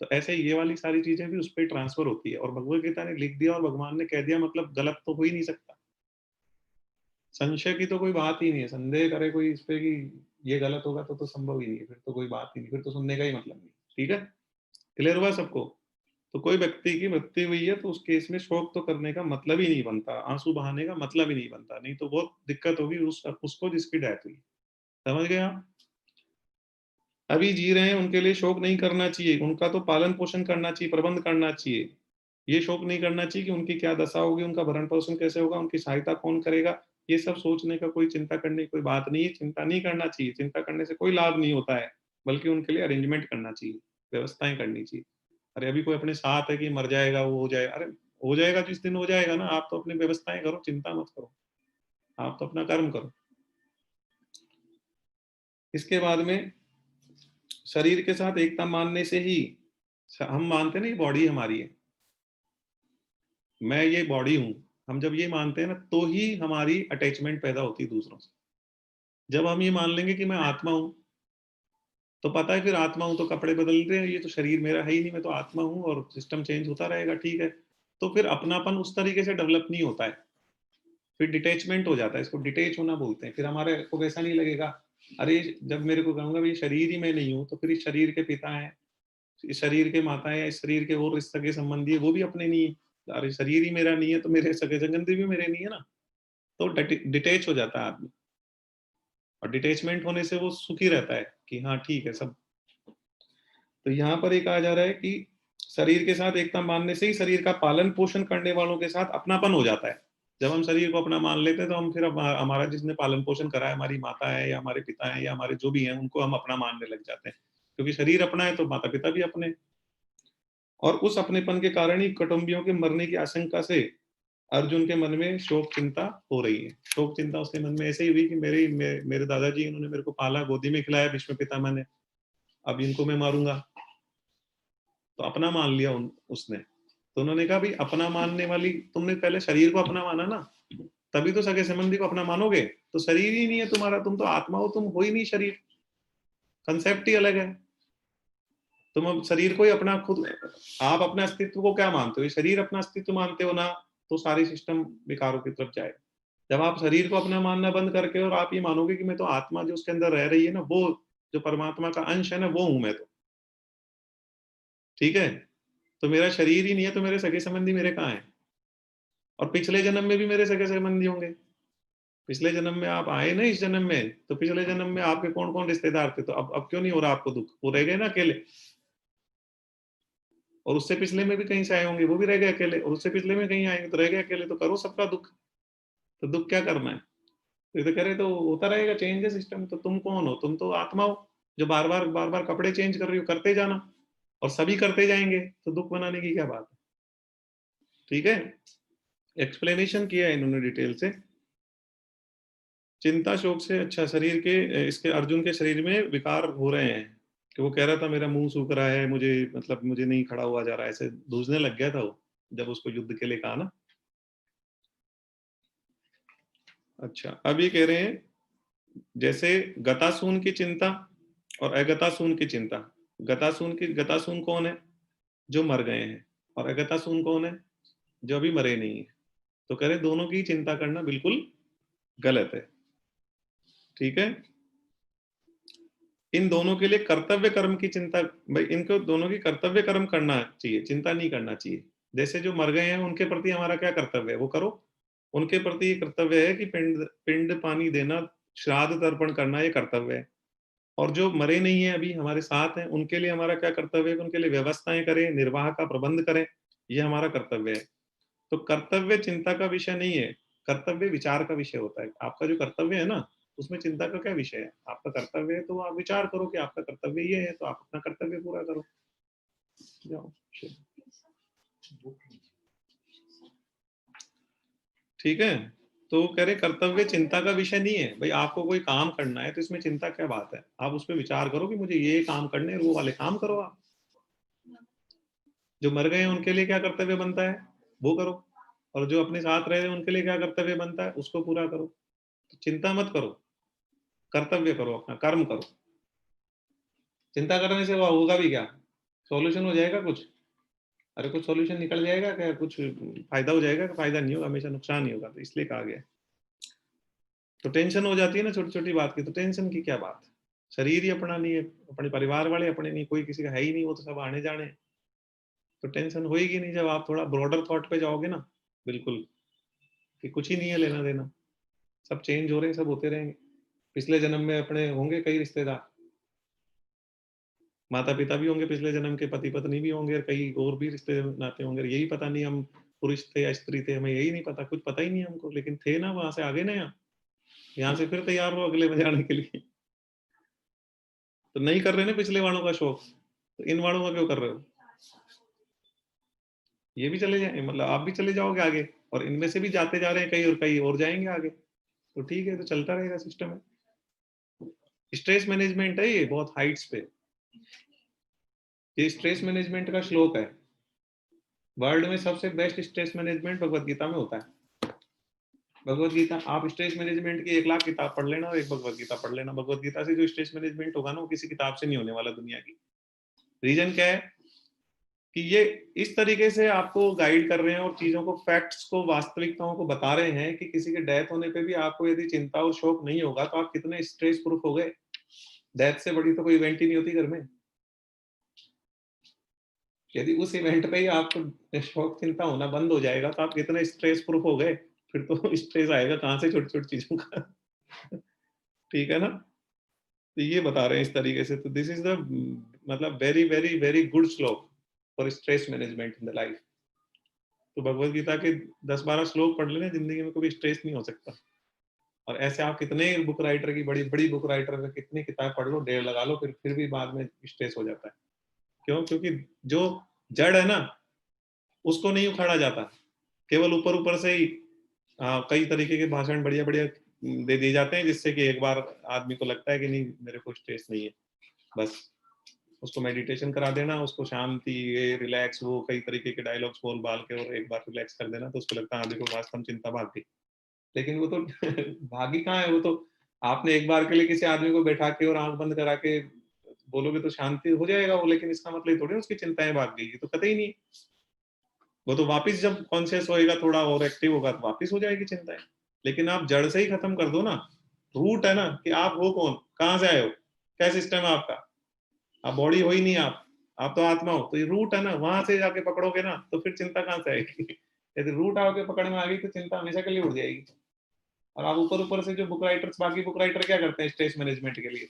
Speaker 1: तो ऐसे ये वाली सारी चीजें भी उस पर ट्रांसफर होती है। और भगवत गीता ने लिख दिया और भगवान ने कह दिया, मतलब गलत तो हो ही नहीं सकता। संशय की तो कोई बात ही नहीं है। संदेह करे कोई इस पे कि ये गलत होगा तो संभव ही नहीं है, फिर तो कोई बात ही नहीं, फिर तो सुनने का ही मतलब नहीं। ठीक है, क्लियर हुआ सबको? तो कोई व्यक्ति की मृत्यु हुई है तो उस केस में शोक तो करने का मतलब ही नहीं बनता, आंसू बहाने का मतलब ही नहीं बनता, नहीं तो बहुत दिक्कत होगी उसको जिसकी डेथ हुई। समझ गए आप? अभी जी रहे हैं उनके लिए शोक नहीं करना चाहिए, उनका तो पालन पोषण करना चाहिए, प्रबंध करना चाहिए। ये शोक नहीं करना चाहिए कि उनकी क्या दशा होगी, उनका भरण पोषण कैसे होगा, उनकी सहायता कौन करेगा। ये सब सोचने का कोई, चिंता करने की कोई बात नहीं है। चिंता नहीं करना चाहिए, चिंता करने से कोई लाभ नहीं होता है, बल्कि उनके लिए अरेंजमेंट करना चाहिए, व्यवस्थाएं करनी चाहिए। अरे अभी कोई अपने साथ है कि मर जाएगा, वो हो जाएगा, अरे हो जाएगा जिस दिन हो जाएगा ना, आप तो अपनी व्यवस्थाएं करो, चिंता मत करो, आप तो अपना कर्म करो। इसके बाद में शरीर के साथ एकता मानने से ही, हम मानते हैं ना ये बॉडी हमारी है, मैं ये बॉडी हूं, हम जब ये मानते हैं ना तो ही हमारी अटैचमेंट पैदा होती है दूसरों से। जब हम ये मान लेंगे कि मैं आत्मा हूं, तो पता है फिर आत्मा हूं तो कपड़े बदल रहे हैं, ये तो शरीर मेरा है ही नहीं, मैं तो आत्मा हूं, और सिस्टम चेंज होता रहेगा। ठीक है, तो फिर अपनापन उस तरीके से डेवलप नहीं होता है, फिर डिटेचमेंट हो जाता है, इसको डिटेच होना बोलते हैं। फिर हमारे को वैसा नहीं लगेगा, अरे जब मेरे को कहूंगा ये शरीर ही मैं नहीं हूँ, तो फिर इस शरीर के पिता हैं, इस शरीर के माता है, इस शरीर के और इस सगे संबंधी है, वो भी अपने नहीं है। अरे शरीर ही मेरा नहीं है तो मेरे सगे संबंधी भी मेरे नहीं है ना। तो डिटेच हो जाता है आदमी, और डिटेचमेंट होने से वो सुखी रहता है कि हाँ ठीक है सब। तो यहाँ पर एक कहा जा रहा है कि शरीर के साथ एकता मानने से ही शरीर का पालन पोषण करने वालों के साथ अपनापन हो जाता है। जब हम शरीर को अपना मान लेते हैं तो हम फिर हमारा जिसने पालन पोषण करा है, हमारी माता है या हमारे पिता है या हमारे जो भी हैं, उनको हम अपना मानने लग जाते हैं, क्योंकि शरीर अपना है तो माता पिता भी अपने। और उस अपनेपन के कारण ही कुटुंबियों के मरने की आशंका से अर्जुन के मन में शोक चिंता हो रही है। शोक चिंता उसके मन में ऐसे ही हुई कि मेरे दादाजी, इन्होंने मेरे को पाला, गोदी में खिलाया भीष्म पितामह ने, अब इनको मैं मारूंगा। तो अपना मान लिया उसने। तो उन्होंने कहा भाई अपना मानने वाली, तुमने पहले शरीर को अपना माना ना, तभी तो सगे संबंधी को अपना मानोगे। तो शरीर ही नहीं है तुम्हारा, तुम तो आत्मा हो, तुम हो ही नहीं शरीर, कंसेप्ट ही अलग है। तुम अब शरीर को ही अपना खुद, आप अपने अस्तित्व को क्या मानते हो? ये शरीर अपना अस्तित्व मानते हो ना, तो सारी सिस्टम विकारों की तरफ जाएगा। जब आप शरीर को अपना मानना बंद करके और आप ये मानोगे कि मैं तो आत्मा जो उसके अंदर रह रही है ना, वो जो परमात्मा का अंश है ना, वो हूं मैं तो, ठीक है। तो मेरा शरीर ही नहीं है, तो मेरे सगे संबंधी मेरे कहाँ हैं? और पिछले जन्म में भी मेरे सगे संबंधी होंगे। पिछले जन्म में आप आए ना इस जन्म में, तो पिछले जन्म में आपके कौन कौन रिश्तेदार थे? तो अब क्यों नहीं हो रहा आपको दुख? वो रह गए ना अकेले। और उससे पिछले में भी कहीं से आए होंगे, वो भी रह गए अकेले। और उससे पिछले में कहीं आएंगे तो रह गए अकेले। तो करो सबका दुख। तो दुख क्या करना है? तो ये तो करे तो होता रहेगा, चेंज है सिस्टम। तो तुम कौन हो? तुम तो आत्मा हो जो बार बार कपड़े चेंज कर रही हो। करते जाना, और सभी करते जाएंगे, तो दुख बनाने की क्या बात है? ठीक है, एक्सप्लेनेशन किया है इन्होंने डिटेल से। चिंता शोक से, अच्छा, शरीर के इसके अर्जुन के शरीर में विकार हो रहे हैं, कि वो कह रहा था मेरा मुंह सूख रहा है, मुझे मतलब मुझे नहीं खड़ा हुआ जा रहा है, ऐसे दूसने लग गया था वो, जब उसको युद्ध के लिए कहा ना। अच्छा, अब ये कह रहे हैं जैसे गतासून की चिंता और अगतासून की चिंता। गतासून कौन है? जो मर गए हैं। और अगतासून कौन है? जो अभी मरे नहीं है। तो कह रहे दोनों की चिंता करना बिल्कुल गलत है, ठीक है। इन दोनों के लिए कर्तव्य कर्म की चिंता, भाई इनको दोनों की कर्तव्य कर्म करना चाहिए, चिंता नहीं करना चाहिए। जैसे जो मर गए हैं उनके प्रति हमारा क्या कर्तव्य है, वो करो। उनके प्रति ये कर्तव्य है कि पिंड पिंड पानी देना, श्राद्ध तर्पण करना, ये कर्तव्य है। और जो मरे नहीं है अभी हमारे साथ हैं, उनके लिए हमारा क्या कर्तव्य है? उनके लिए व्यवस्थाएं करें, निर्वाह का प्रबंध करें, ये हमारा कर्तव्य है। तो कर्तव्य चिंता का विषय नहीं है, कर्तव्य विचार का विषय होता है। आपका जो कर्तव्य है ना, उसमें चिंता का क्या विषय है? आपका कर्तव्य है तो आप विचार करो कि आपका कर्तव्य ये है, तो आप अपना कर्तव्य पूरा करो। जाओ, ठीक है। तो कह रहे कर्तव्य चिंता का विषय नहीं है। भाई आपको कोई काम करना है तो इसमें चिंता क्या बात है? आप उस पर विचार करो कि मुझे ये काम करने हैं, वो वाले काम करो आप। जो मर गए हैं उनके लिए क्या कर्तव्य बनता है, वो करो। और जो अपने साथ रहे हैं उनके लिए क्या कर्तव्य बनता है, उसको पूरा करो। तो चिंता मत करो, कर्तव्य करो, अपना कर्म करो। चिंता करने से होगा भी क्या? सॉल्यूशन हो जाएगा कुछ? अरे कुछ सॉल्यूशन निकल जाएगा क्या? कुछ फायदा हो जाएगा? फायदा नहीं होगा, हमेशा नुकसान ही होगा। तो इसलिए कहा गया। तो टेंशन हो जाती है ना छोटी छोटी बात की, तो टेंशन की क्या बात? शरीर ही अपना नहीं है, अपने परिवार वाले अपने नहीं, कोई किसी का है ही नहीं, वो तो सब आने जाने। तो टेंशन होएगी नहीं जब आप थोड़ा ब्रॉडर थॉट पे जाओगे ना, बिल्कुल, कि कुछ ही नहीं है लेना देना, सब चेंज हो रहे हैं, सब होते रहेंगे। पिछले जन्म में अपने होंगे कई रिश्तेदार, माता पिता भी होंगे पिछले जन्म के, पति पत्नी भी होंगे, और कई और भी रिश्ते नाते होंगे। यही पता नहीं हम पुरुष थे या स्त्री थे, हमें यही नहीं पता, कुछ पता ही नहीं हमको, लेकिन थे ना, वहां से आगे ना, यहाँ से फिर तैयार हो अगले में जाने के लिए। तो नहीं कर रहे ना पिछले वाणों का शौक, तो इन वाणों का क्यों कर रहे हो? ये भी चले जाए, मतलब आप भी चले जाओगे आगे, और इनमें से भी जाते जा रहे हैं कई, और कई और जाएंगे आगे। तो ठीक है, तो चलता रहेगा सिस्टम है। स्ट्रेस मैनेजमेंट है ये बहुत हाइट्स पे। ये स्ट्रेस मैनेजमेंट का श्लोक है। वर्ल्ड में सबसे best stress management Bhagavad Gita में होता है। भगवत गीता, आप स्ट्रेस मैनेजमेंट की 1 लाख किताब पढ़ लेना और एक भगवत गीता पढ़ लेना। भगवत गीता से जो स्ट्रेस मैनेजमेंट होगा ना, वो किसी किताब से नहीं होने वाला दुनिया की। रीजन क्या है? कि ये इस तरीके से आपको गाइड कर रहे हैं और चीजों को, फैक्ट्स को, वास्तविकताओं को बता रहे हैं कि किसी के डेथ होने पे भी आपको यदि चिंता और शोक नहीं होगा तो आप कितने स्ट्रेस प्रूफ हो गए। डेथ से बड़ी तो कोई इवेंट ही नहीं होती घर में। यदि उस इवेंट पे ही आपको शोक चिंता होना बंद हो जाएगा तो आप कितने स्ट्रेस प्रूफ हो गए। फिर तो स्ट्रेस आएगा कहाँ से छोटी छोटी चीजों का। ठीक है ना? तो ये बता रहे हैं इस तरीके से। तो दिस इज द मतलब वेरी वेरी वेरी गुड श्लोक for stress management in the life. तो भगवत गीता के 10-12 श्लोक पढ़ लेना, जिंदगी में कभी स्ट्रेस नहीं हो सकता। और ऐसे आप कितने बुक राइटर की, बड़ी बड़ी बुक राइटर का कितनी किताब पढ़ लो, ढेर लगा लो, फिर भी बाद में स्ट्रेस हो जाता है। क्यों? क्योंकि जो जड़ है ना, उसको नहीं उखाड़ा जाता, केवल ऊपर ऊपर से ही कई तरीके के भाषण बढ़िया बढ़िया दे दिए जाते हैं, जिससे कि एक बार आदमी को लगता है कि नहीं, मेरे को स्ट्रेस नहीं है, बस उसको मेडिटेशन करा देना, उसको शांति, ये रिलैक्स, वो कई तरीके के डायलॉग्स बोल बाल के और एक बार रिलैक्स कर देना, तो उसको लगता है हाँ देखो वास्तव चिंता भाग गई। लेकिन वो तो भागी कहाँ है, वो तो आपने एक बार के लिए किसी आदमी को बैठा के और आंख बंद करा के बोलोगे तो शांति हो जाएगा वो, लेकिन इसका मतलब थोड़ी उसकी चिंताएं भाग गई, तो कतई नहीं। वो तो वापिस जब कॉन्शियस होएगा, थोड़ा और एक्टिव होगा, तो वापिस हो जाएगी चिंताएं। लेकिन आप जड़ से ही खत्म कर दो ना, रूट है ना कि आप हो कौन, कहाँ से आए हो, क्या सिस्टम है आपका, आप बॉडी हो ही नहीं, आप तो आत्मा हो, तो ये रूट है ना, वहां से जाके पकड़ोगे ना, तो फिर चिंता कहाँ से आएगी। यदि रूट आके पकड़ में आ गई तो चिंता हमेशा के लिए उड़ जाएगी। और आप ऊपर ऊपर से जो बुक राइटर्स, बाकी बुक राइटर क्या करते हैं स्ट्रेस मैनेजमेंट के लिए,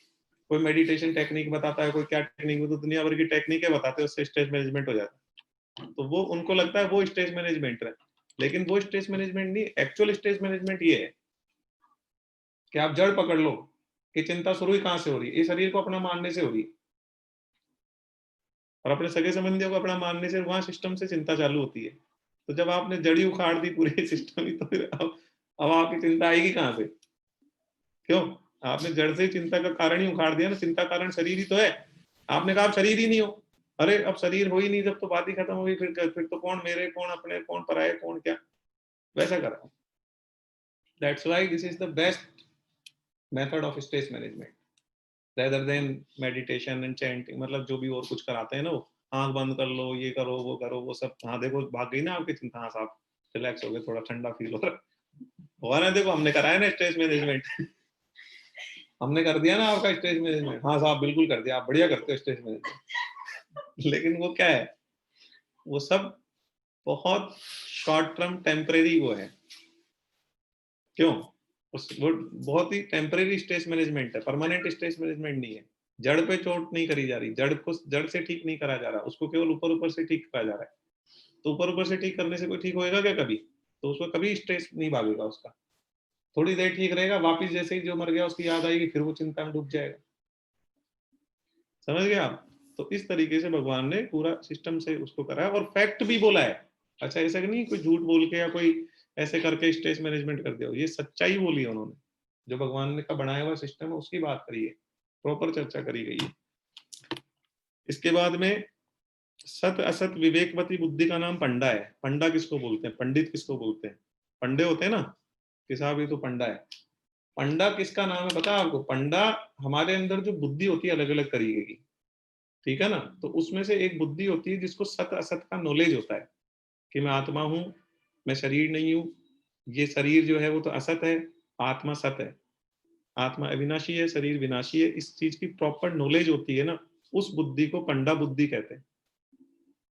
Speaker 1: कोई मेडिटेशन टेक्निक बताता है, कोई क्या टेक्निक, तो दुनिया भर की टेक्निकें बताते हैं, उससे स्ट्रेस मैनेजमेंट हो जाता है। तो वो उनको लगता है वो स्ट्रेस मैनेजमेंट है, लेकिन वो स्ट्रेस मैनेजमेंट नहीं, एक्चुअल स्ट्रेस मैनेजमेंट ये है कि आप जड़ पकड़ लो कि चिंता शुरू ही कहां से हो रही है, ये शरीर को अपना मानने से हो रही है, और अपने सगे संबंधियों को अपना मानने से वहां सिस्टम से चिंता चालू होती है। तो जब आपने जड़ी उखाड़ दी पूरे सिस्टम ही, तो फिर अब आपकी चिंता आएगी कहां से? क्यों? आपने जड़ से चिंता का कारण ही उखाड़ दिया ना, चिंता कारण शरीर ही तो है। आपने कहा आप शरीर ही नहीं हो, अरे अब शरीर हो ही नहीं जब, तो बात ही खत्म हो गई, फिर तो कौन मेरे, कौन अपने, कौन पराये, कौन क्या, वैसा करा। That's why this is the best method of stress management rather than meditation and chanting. मतलब जो भी और कुछ कराते हैं ना, वो आंख बंद कर लो, ये करो वो सब, हाँ देखो भाग गई ना आपकी चिंता, हाँ साहब रिलैक्स हो गए, थोड़ा ठंडा फील हो रहा होगा ना, देखो हमने कराया ना स्ट्रेस मैनेजमेंट। हमने कर दिया ना आपका स्ट्रेस मैनेजमेंट, हाँ साहब बिल्कुल कर दिया, आप बढ़िया करते हो स्ट्रेस मैनेजमेंट। लेकिन वो क्या है, वो सब बहुत शॉर्ट टर्म टेम्परेरी वो है। क्यों? वो बहुत ही टेम्परेरी स्ट्रेस मैनेजमेंट है, परमानेंट स्ट्रेस मैनेजमेंट नहीं है। जड़ पे चोट नहीं करी जा रही, जड़ को जड़ से ठीक नहीं करा जा रहा, उसको केवल ऊपर ऊपर से ठीक करा जा रहा है। तो ऊपर ऊपर से ठीक करने से कोई ठीक होएगा क्या कभी? तो उसको कभी स्ट्रेस नहीं भागेगा उसका, थोड़ी देर ठीक रहेगा, वापिस जैसे ही जो मर गया उसकी याद आएगी, फिर वो चिंता में डूब जाएगा। समझ गए आप? तो इस तरीके से भगवान ने पूरा सिस्टम से उसको करा है, और फैक्ट भी बोला है। अच्छा ऐसा नहीं कोई झूठ बोल के या कोई ऐसे करके स्ट्रेस मैनेजमेंट कर दिया, ये सच्चाई बोली है उन्होंने, जो भगवान ने का बनाया हुआ सिस्टम है उसकी बात करी है, प्रॉपर चर्चा करी गई है। इसके बाद में सत असत विवेकवती बुद्धि का नाम पंडा है। पंडा किसको बोलते हैं, पंडित किसको बोलते हैं? पंडे होते हैं ना कि साहब ये तो पंडा है। पंडा किसका नाम है पता है आपको? पंडा हमारे अंदर जो बुद्धि होती है अलग अलग तरीके की, ठीक है ना, तो उसमें से एक बुद्धि होती है जिसको सत असत का नॉलेज होता है, कि मैं आत्मा हूं, मैं शरीर नहीं हूं, ये शरीर जो है वो तो असत है, आत्मा सत है, आत्मा अविनाशी है, शरीर विनाशी है, इस चीज की प्रॉपर नॉलेज होती है ना, उस बुद्धि को पंडा बुद्धि कहते हैं।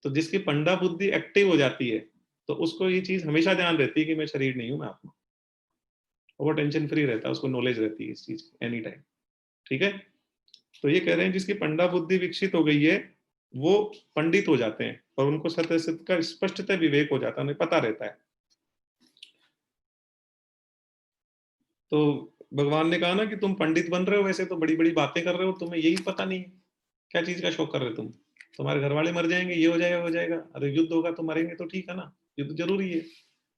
Speaker 1: तो जिसकी पंडा बुद्धि एक्टिव हो जाती है, तो उसको ये चीज हमेशा ध्यान रहती है कि मैं शरीर नहीं हूं, मैं आत्मा, वो टेंशन फ्री रहता है, उसको नॉलेज रहती है इस चीज की एनी टाइम। ठीक है? तो ये कह रहे हैं जिसकी पंडा बुद्धि विकसित हो गई है, वो पंडित हो जाते हैं, और उनको सत्य असत का स्पष्टतः विवेक हो जाता है, उन्हें पता रहता है। तो भगवान ने कहा ना कि तुम पंडित बन रहे हो, वैसे तो बड़ी बड़ी बातें कर रहे हो, तुम्हें यही पता नहीं है, क्या चीज का शौक कर रहे हो तुम? तुम्हारे घर वाले मर जाएंगे, ये हो जाएगा, अरे युद्ध होगा तो मरेंगे तो ठीक है ना, युद्ध जरूरी है,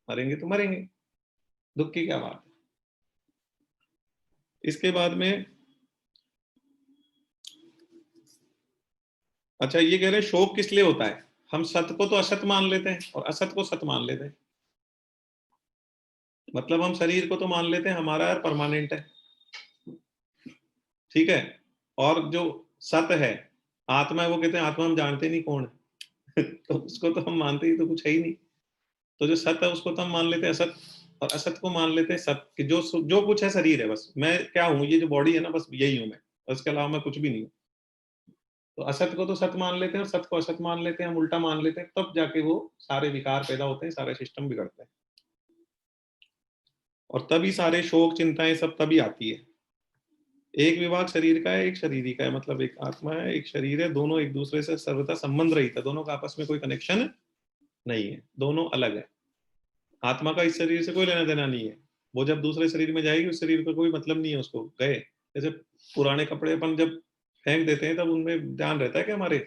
Speaker 1: मरेंगे तो मरेंगे, दुख की क्या बात है। इसके बाद में अच्छा ये कह रहे हैं शोक किस लिए होता है? हम सत्य को तो असत मान लेते हैं और असत को सत्य मान लेते हैं। मतलब हम शरीर को तो मान लेते हैं हमारा यार परमानेंट है, ठीक है, और जो सत्य है, आत्मा है, वो कहते हैं आत्मा हम जानते नहीं कौन है। तो उसको तो हम मानते ही तो कुछ है ही नहीं। तो जो सत्य है उसको तो हम मान लेते हैं असत, और असत को मान लेते हैं सत्य, कि जो कुछ है शरीर है, बस मैं क्या हूँ, ये जो बॉडी है ना, बस यही हूँ मैं, उसके अलावा मैं कुछ भी नहीं हूँ। तो असत को तो सत्य मान लेते हैं और सत्य को असत मान लेते हैं, हम उल्टा मान लेते हैं, तब जाके वो सारे विकार पैदा होते हैं, सारे सिस्टम बिगड़ते हैं, और तभी सारे शोक चिंताएं सब तभी आती है। एक विभाग शरीर का है, एक शरीरी का है, मतलब एक आत्मा है, एक शरीर है, दोनों एक दूसरे से सर्वथा संबंध रहित है, दोनों का आपस में कोई कनेक्शन नहीं है, दोनों अलग है। आत्मा का इस शरीर से कोई लेना देना नहीं है। वो जब दूसरे शरीर में जाएगी उस शरीर का कोई मतलब नहीं है उसको, गए। जैसे पुराने कपड़े अपन जब फेंक देते हैं तब उनमें ध्यान रहता है कि हमारे,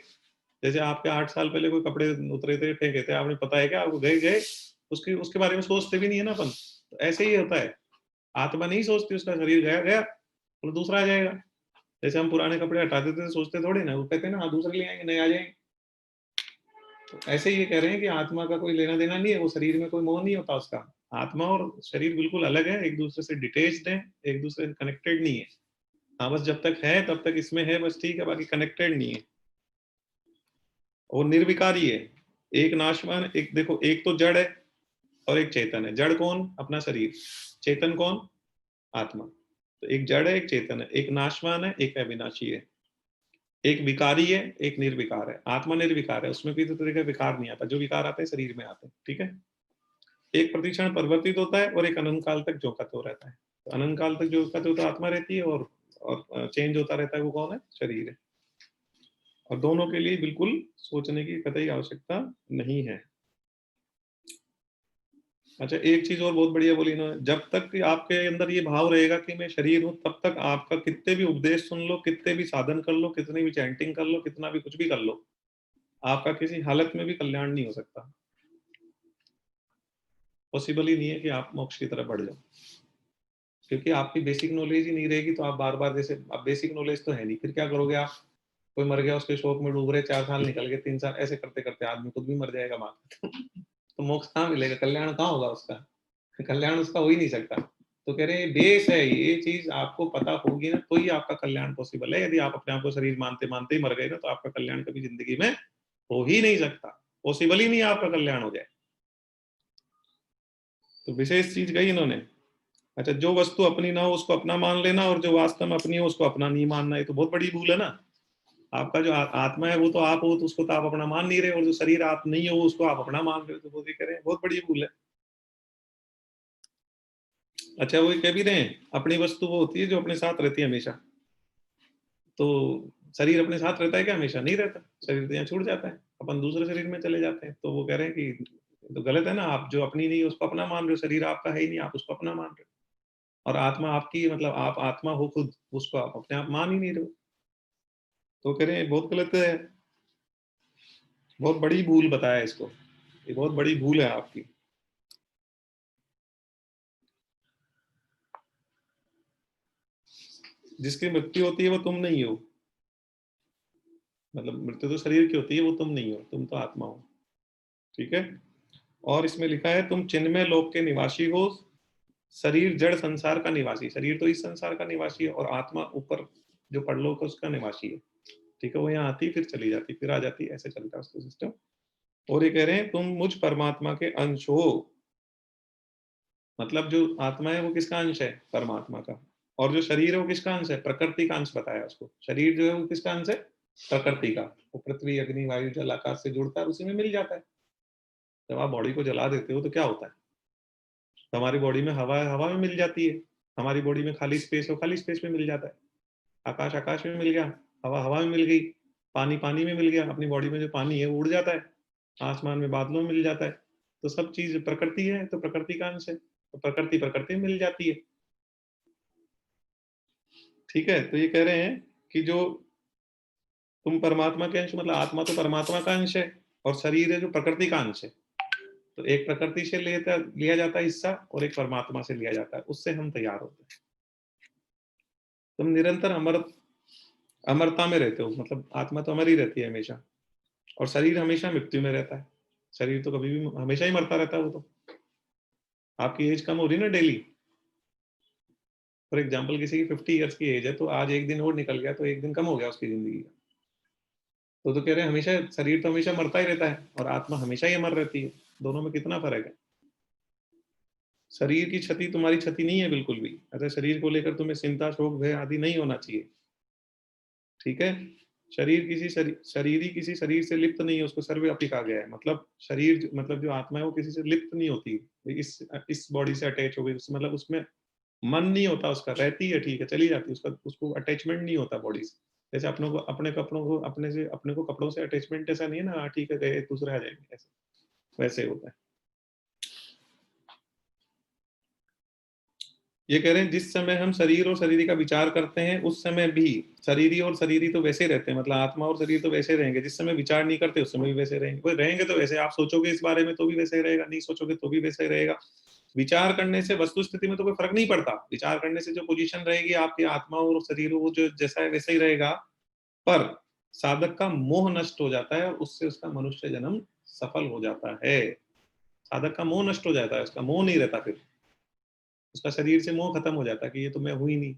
Speaker 1: जैसे आपके 8 साल पहले कोई कपड़े उतरे थे फेंके थे, आपने पता है क्या आपको, गए गए, उसके उसके बारे में सोचते भी नहीं है ना अपन। तो ऐसे ही होता है, आत्मा नहीं सोचती, उसका शरीर गया गया और दूसरा आ जाएगा। जैसे हम पुराने कपड़े हटा देते थे, सोचते थोड़ी ना, वो कहते हैं ना हाँ दूसरे ले आएंगे, नए आ जाएंगे। तो ऐसे ही ये कह रहे हैं कि आत्मा का कोई लेना देना नहीं है, वो शरीर में कोई मोह नहीं होता उसका। आत्मा और शरीर बिल्कुल अलग है, एक दूसरे से डिटेच्ड है, एक दूसरे से कनेक्टेड नहीं है। हाँ बस जब तक है तब तक इसमें है, बस ठीक है, बाकी कनेक्टेड नहीं है। और निर्विकारी है, एक नाशवान, एक देखो, एक तो जड़ है और एक चेतन है। जड़ कौन? अपना शरीर। चेतन कौन? आत्मा। तो एक जड़ है, एक चेतन है, एक नाशवान है, एक अविनाशी है, एक विकारी है, एक निर्विकार है। आत्मा निर्विकार है, उसमें किसी तरह का विकार नहीं आता, जो विकार आता है शरीर में आते हैं, ठीक है। एक प्रतिक्षण परिवर्तित होता है और एक अनंत काल तक जोकत हो रहता है। तो अनंत काल तक जोकत होता है आत्मा रहती है, और चेंज होता रहता है, वो कौन है? शरीर है। और दोनों के लिए बिल्कुल सोचने की कतई आवश्यकता नहीं है। अच्छा, एक चीज और बहुत बढ़िया बोली इन्होंने, जब तक कि आपके अंदर ये भाव रहेगा कि मैं शरीर हूं, तब तक आपका कितने भी उपदेश सुन लो, कितने भी साधन कर लो, कितनी भी चैंटिंग कर लो, कितना भी कुछ भी कर लो, आपका किसी हालत में भी कल्याण नहीं हो सकता। पॉसिबल ही नहीं है कि आप मोक्ष की तरफ बढ़ जाओ, क्योंकि आपकी बेसिक नॉलेज ही नहीं रहेगी। तो आप बार बार, जैसे अब बेसिक नॉलेज तो है नहीं, फिर क्या करोगे आप? कोई मर गया, उसके शोक में डूब रहे, 4 साल निकल गए, 3 साल, ऐसे करते करते आदमी खुद भी मर जाएगा मार तो मोक्ष कहाँ मिलेगा? कल्याण कहाँ होगा उसका? कल्याण उसका हो ही नहीं सकता। तो कह रहे हैं बेस है, ये चीज आपको पता होगी ना, तो ही आपका कल्याण पॉसिबल है। यदि आप अपने आप को शरीर मानते मानते ही मर गए ना, तो आपका कल्याण कभी जिंदगी में हो ही नहीं सकता। पॉसिबल ही नहीं है आपका कल्याण हो जाए। तो विशेष चीज गई इन्होंने। अच्छा, जो वस्तु अपनी ना हो उसको अपना मान लेना, और जो वास्तव में अपनी हो उसको अपना नहीं मानना, ये तो बहुत बड़ी भूल है ना। आपका जो आत्मा है वो तो आप हो, तो उसको तो आप अपना मान नहीं रहे, और जो शरीर आप नहीं हो उसको आप अपना मान रहे हो, तो वो भी कह रहे हैं बहुत बड़ी भूल है। अच्छा, वो कह भी रहे हैं अपनी वस्तु वो होती है जो अपने साथ रहती है हमेशा। तो शरीर अपने साथ रहता है क्या? हमेशा नहीं रहता। शरीर तो यहाँ छूट जाता है, अपन दूसरे शरीर में चले जाते हैं। तो वो कह रहे हैं कि तो गलत है ना, आप जो अपनी नहीं है उसको अपना मान रहे हो, शरीर आपका है ही नहीं, आप उसको अपना मान रहे हो। और आत्मा आपकी, मतलब आप आत्मा हो खुद, उसको आप अपने आप मान ही नहीं रहे हो। तो कह रहे हैं बहुत गलत है, बहुत बड़ी भूल बताया इसको, ये बहुत बड़ी भूल है आपकी। जिसकी मृत्यु होती है वो तुम नहीं हो, मतलब मृत्यु तो शरीर की होती है, वो तुम नहीं हो, तुम तो आत्मा हो, ठीक है। और इसमें लिखा है तुम चिन्मय लोक के निवासी हो, शरीर जड़ संसार का निवासी। शरीर तो इस संसार का निवासी है, और आत्मा ऊपर जो परलोक है उसका निवासी है, ठीक है। वो यहाँ आती फिर चली जाती फिर आ जाती, ऐसे चलता है उसका सिस्टम। और ये कह रहे हैं तुम मुझ परमात्मा के अंश हो। मतलब जो आत्मा है वो किसका अंश है? परमात्मा का। और जो शरीर है वो किसका अंश है? प्रकृति का अंश बताया उसको। शरीर जो है वो किसका अंश है? प्रकृति का। वो पृथ्वी अग्नि वायु जल आकाश से जुड़ता है, उसी में मिल जाता है। जब आप बॉडी को जला देते हो तो क्या होता है? तो हमारी बॉडी में हवा है, हवा में मिल जाती है। हमारी बॉडी में खाली स्पेस हो, खाली स्पेस में मिल जाता है। आकाश आकाश में मिल गया, हवा हवा में मिल गई, पानी पानी में मिल गया, अपनी बॉडी में जो पानी है वो उड़ जाता है, आसमान में बादलों में मिल जाता है। तो सब चीज प्रकृति है, तो प्रकृति का अंश है, तो प्रकृति प्रकृति में मिल जाती है, ठीक है। तो ये कह रहे हैं कि जो तुम परमात्मा के अंश, मतलब आत्मा तो परमात्मा का अंश है, और शरीर है जो प्रकृति का अंश है। तो एक प्रकृति से लिया जाता है हिस्सा, और एक परमात्मा से लिया जाता है, उससे हम तैयार होते हैं। तुम निरंतर अमरता में रहते हो, मतलब आत्मा तो अमर ही रहती है हमेशा, और शरीर हमेशा मृत्यु में रहता है। शरीर तो कभी भी हमेशा ही मरता रहता है। वो तो आपकी एज कम हो रही है ना डेली। फॉर एग्जाम्पल किसी की 50 ईयर्स की एज है, तो आज एक दिन और निकल गया तो एक दिन कम हो गया उसकी जिंदगी का। तो कह रहे हैं हमेशा शरीर तो हमेशा मरता ही रहता है, और आत्मा हमेशा ही अमर रहती है। दोनों में कितना फर्क है। शरीर की क्षति तुम्हारी क्षति नहीं है बिल्कुल भी। अगर शरीर को लेकर तुम्हें चिंता शोक भय आदि नहीं होना चाहिए, ठीक है। शरीर ही किसी शरीर से लिप्त नहीं है, उसको सर्वव्यापी कहा गया है। मतलब शरीर, मतलब जो आत्मा है वो किसी से लिप्त नहीं होती। इस बॉडी से अटैच हो गई, मतलब उसमें मन नहीं होता उसका, रहती है, ठीक है, चली जाती है, उसका उसको अटैचमेंट नहीं होता बॉडी से। जैसे अपनों को अपने कपड़ों को अपने को कपड़ों से अटैचमेंट ऐसा नहीं है ना, ठीक है गए दूसरे आ जाएंगे, ऐसे वैसे होता है। ये कह रहे हैं जिस समय हम शरीर और शरीरी का विचार करते हैं उस समय भी शरीरी और शरीरी तो वैसे रहते हैं, मतलब आत्मा और शरीर तो वैसे रहेंगे। जिस समय विचार नहीं करते उस समय भी वैसे रहेंगे। वो रहेंगे तो वैसे, आप सोचोगे इस बारे में तो भी वैसे ही रहेगा, नहीं सोचोगे तो भी वैसे ही रहेगा। विचार करने से वस्तु स्थिति में तो कोई फर्क नहीं पड़ता। विचार करने से जो पोजीशन रहेगी आपकी आत्मा और शरीर, वो जो जैसा है वैसा ही रहेगा। पर साधक का मोह नष्ट हो जाता है और उससे उसका मनुष्य जन्म सफल हो जाता है। साधक का मोह नष्ट हो जाता है, उसका मोह नहीं रहता, फिर उसका शरीर से मोह खत्म हो जाता है कि ये तो मैं हूं ही नहीं,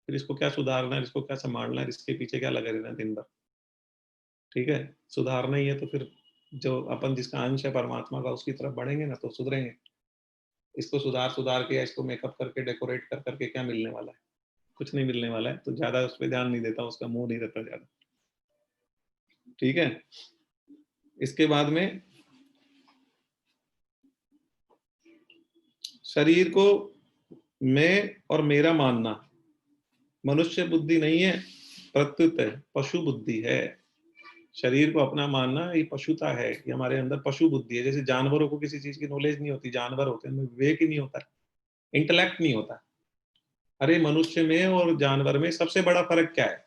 Speaker 1: फिर इसको क्या सुधारना है, इसको क्या संभालना है, इसके पीछे क्या लगे रहना दिन भर। ठीक है, सुधारना ही है तो फिर जो अपन जिसका अंश है परमात्मा का, उसकी तरफ बढ़ेंगे ना तो सुधरेंगे। इसको सुधार सुधार के या इसको मेकअप करके डेकोरेट कर करके क्या मिलने वाला है? कुछ नहीं मिलने वाला है। तो ज्यादा उस पर ध्यान नहीं देता, उसका मुंह नहीं रहता ज्यादा। ठीक है, इसके बाद में शरीर को मैं और मेरा मानना मनुष्य बुद्धि नहीं है, प्रत्युत है पशु बुद्धि है। शरीर को अपना मानना ये पशुता है, ये हमारे अंदर पशु बुद्धि है। जैसे जानवरों को किसी चीज की नॉलेज नहीं होती, जानवर होते हैं, उनमें विवेक ही नहीं होता, इंटेलेक्ट नहीं होता। अरे मनुष्य में और जानवर में सबसे बड़ा फर्क क्या है?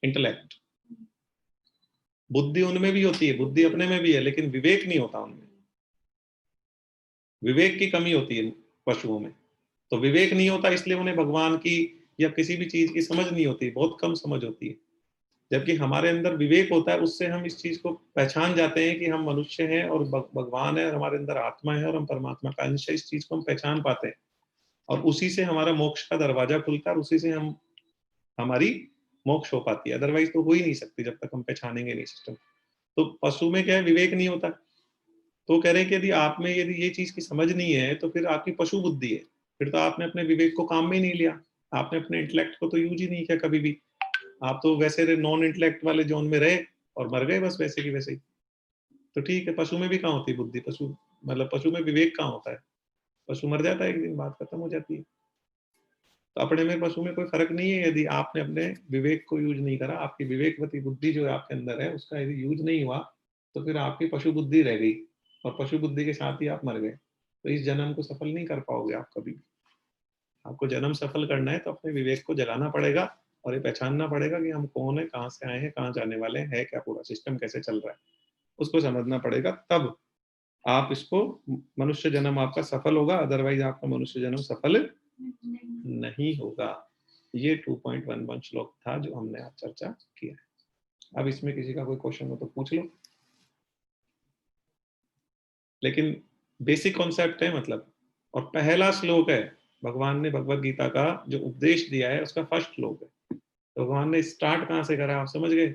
Speaker 1: इंटेलेक्ट। बुद्धि उनमें भी होती है, बुद्धि अपने में भी है, लेकिन विवेक नहीं होता उनमें। विवेक की कमी होती है पशुओं में। तो विवेक नहीं होता, इसलिए उन्हें भगवान की या किसी भी चीज की समझ नहीं होती, बहुत कम समझ होती है। जबकि हमारे अंदर विवेक होता है, उससे हम इस चीज को पहचान जाते हैं कि हम मनुष्य हैं और भगवान है और हमारे अंदर आत्मा है और हम परमात्मा का अंश है। इस चीज को हम पहचान पाते हैं और उसी से हमारा मोक्ष का दरवाजा खुलता है और उसी से हम हमारी मोक्ष हो पाती है। अदरवाइज तो हो ही नहीं सकती जब तक हम पहचानेंगे नहीं सिस्टम। तो पशु में क्या है, विवेक नहीं होता। तो कह रहे हैं कि यदि आप में यदि ये चीज की समझ नहीं है तो फिर आपकी पशु बुद्धि है। फिर तो आपने अपने विवेक को काम में ही नहीं लिया, आपने अपने इंटेलेक्ट को तो यूज ही नहीं किया कभी भी। आप तो वैसे नॉन इंटेलेक्ट वाले जोन में रहे और मर गए बस वैसे की वैसे ही। तो ठीक है, पशु में भी कहाँ होती है बुद्धि? पशु मतलब पशु में विवेक कहाँ होता है? पशु मर जाता है एक दिन, बात खत्म हो जाती है। तो अपने में पशु में कोई फर्क नहीं है। यदि आपने अपने विवेक को यूज नहीं करा, आपकी विवेकवती बुद्धि जो आपके अंदर है उसका यदि यूज नहीं हुआ, तो फिर आपकी पशु बुद्धि रह गई और पशु बुद्धि के साथ ही आप मर गए। तो इस जन्म को सफल नहीं कर पाओगे आप कभी भी। आपको जन्म सफल करना है तो अपने विवेक को जगाना पड़ेगा और ये पहचानना पड़ेगा कि हम कौन है, कहाँ से आए हैं, कहाँ जाने वाले हैं, क्या पूरा सिस्टम कैसे चल रहा है, उसको समझना पड़ेगा। तब आप इसको, मनुष्य जन्म आपका सफल होगा, अदरवाइज आपका मनुष्य जन्म सफल नहीं होगा। ये 2.11 श्लोक था जो हमने आज चर्चा किया है। अब इसमें किसी का कोई क्वेश्चन हो तो पूछ लो, लेकिन बेसिक कॉन्सेप्ट है मतलब। और पहला श्लोक है भगवान ने भगवत गीता का जो उपदेश दिया है उसका फर्स्ट श्लोक है। तो भगवान ने स्टार्ट कहाँ से करा, आप समझ गए?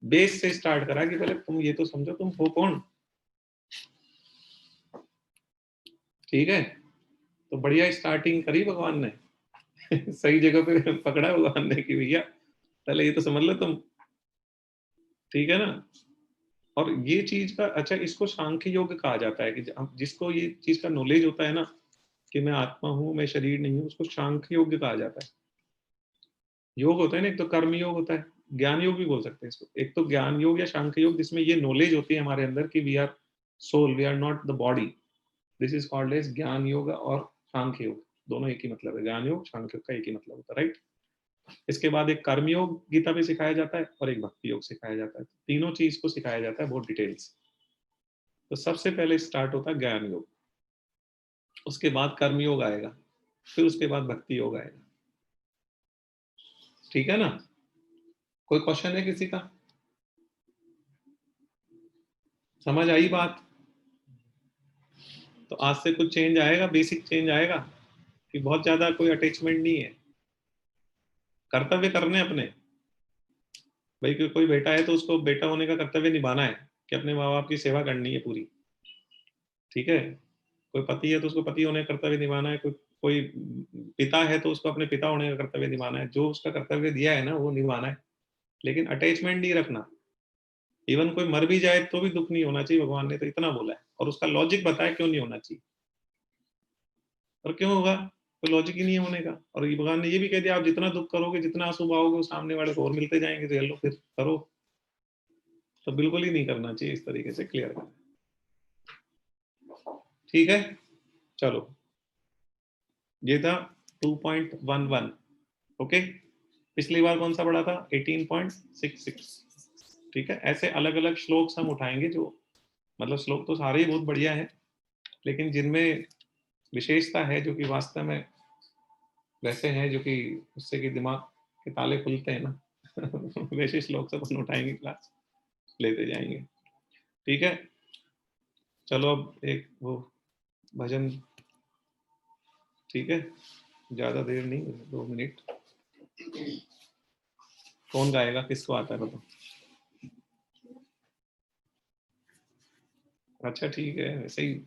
Speaker 1: बेस से स्टार्ट करा कि पहले तुम ये तो समझो तुम हो कौन। ठीक है, तो बढ़िया स्टार्टिंग करी भगवान ने। सही जगह पे पकड़ा भगवान ने कि भैया पहले ये तो समझ लो तुम। ठीक है ना? और ये चीज का अच्छा, इसको सांख्य योग कहा जाता है कि जिसको ये चीज का नॉलेज होता है ना कि मैं आत्मा हूं, मैं शरीर नहीं हूं, उसको सांख्य योग कहा जाता है। योग होता है ना, एक तो कर्म योग होता है, ज्ञान योग भी बोल सकते हैं इसको। एक तो ज्ञान योग या सांख्य योग जिसमें ये नॉलेज होती है हमारे अंदर कि we are soul, we are not the body. This is called as Gyan Yoga और सांख्य योग। दोनों एक ही मतलब है, ज्ञान योग सांख्य योग का एक ही मतलब होता है, राइट? इसके बाद एक कर्म योग गीता में सिखाया जाता है और एक भक्ति योग सिखाया जाता है। तीनों चीज को सिखाया जाता है बहुत डिटेल्स। तो सबसे पहले स्टार्ट होता है ज्ञान योग, उसके बाद कर्म योग आएगा, फिर उसके बाद भक्ति योग आएगा। ठीक है ना? कोई क्वेश्चन है किसी का? समझ आई बात? तो आज से कुछ चेंज आएगा, बेसिक चेंज आएगा कि बहुत ज्यादा कोई अटैचमेंट नहीं है। कर्तव्य करने अपने, भाई कोई बेटा है तो उसको बेटा होने का कर्तव्य निभाना है कि अपने माँ बाप की सेवा करनी है पूरी। ठीक है, कोई पति है तो उसको पति होने का कर्तव्य निभाना है, कोई कोई पिता है तो उसको अपने पिता होने का कर्तव्य निभाना है। जो उसका कर्तव्य दिया है ना वो निभाना है, लेकिन अटैचमेंट नहीं रखना। इवन कोई मर भी जाए तो भी दुख नहीं होना चाहिए, भगवान ने तो इतना बोला है और उसका लॉजिक बताया क्यों नहीं होना चाहिए। और क्यों होगा? कोई लॉजिक ही नहीं है होने का। और ये भगवान ने ये भी कह दिया आप जितना दुख करोगे, जितना आंसू बहाओगे, वो सामने वाले को और मिलते जाएंगे, तो लो फिर करो। तो बिल्कुल ही नहीं करना चाहिए, इस तरीके से क्लियर करना। ठीक है, चलो ये था 2.11। ओके, पिछली बार कौन सा पढ़ा था? 18.66। ठीक है, ऐसे अलग अलग श्लोक हम उठाएंगे, जो मतलब श्लोक तो सारे ही बहुत बढ़िया है, लेकिन जिनमें विशेषता है, जो कि वास्तव में वैसे हैं, जो कि उससे कि दिमाग के ताले खुलते हैं ना वैसे श्लोक से अपन उठाएंगे, क्लास लेते जाएंगे। ठीक है, चलो अब एक वो भजन, ठीक है, ज्यादा देर नहीं, 2 मिनट। कौन गाएगा, किसको आता है बताओ? अच्छा ठीक है, वैसे ही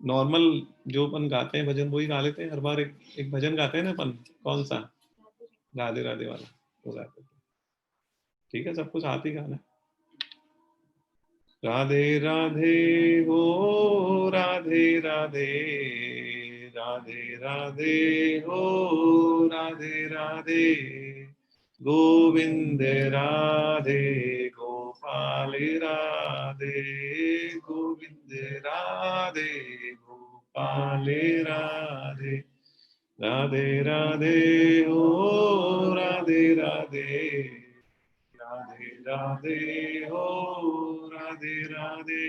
Speaker 1: नॉर्मल जो अपन गाते हैं भजन वही गा लेते हैं हर बार। एक भजन गाते हैं ना अपन, कौन सा? राधे राधे वाला, वो गाते हैं। ठीक है, सब कुछ आते ही गाना है। राधे राधे हो, राधे राधे, राधे राधे हो, राधे राधे, गोविंद राधे गोपाल राधे, गोविंद राधे गोपाल राधे, राधे राधे हो, राधे राधे, राधे राधे हो, राधे राधे,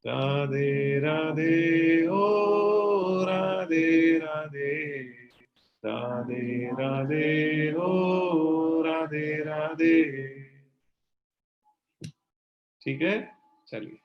Speaker 1: राधे राधे हो, राधे राधे, राधे राधे हो, राधे राधे। ठीक है, चलिए।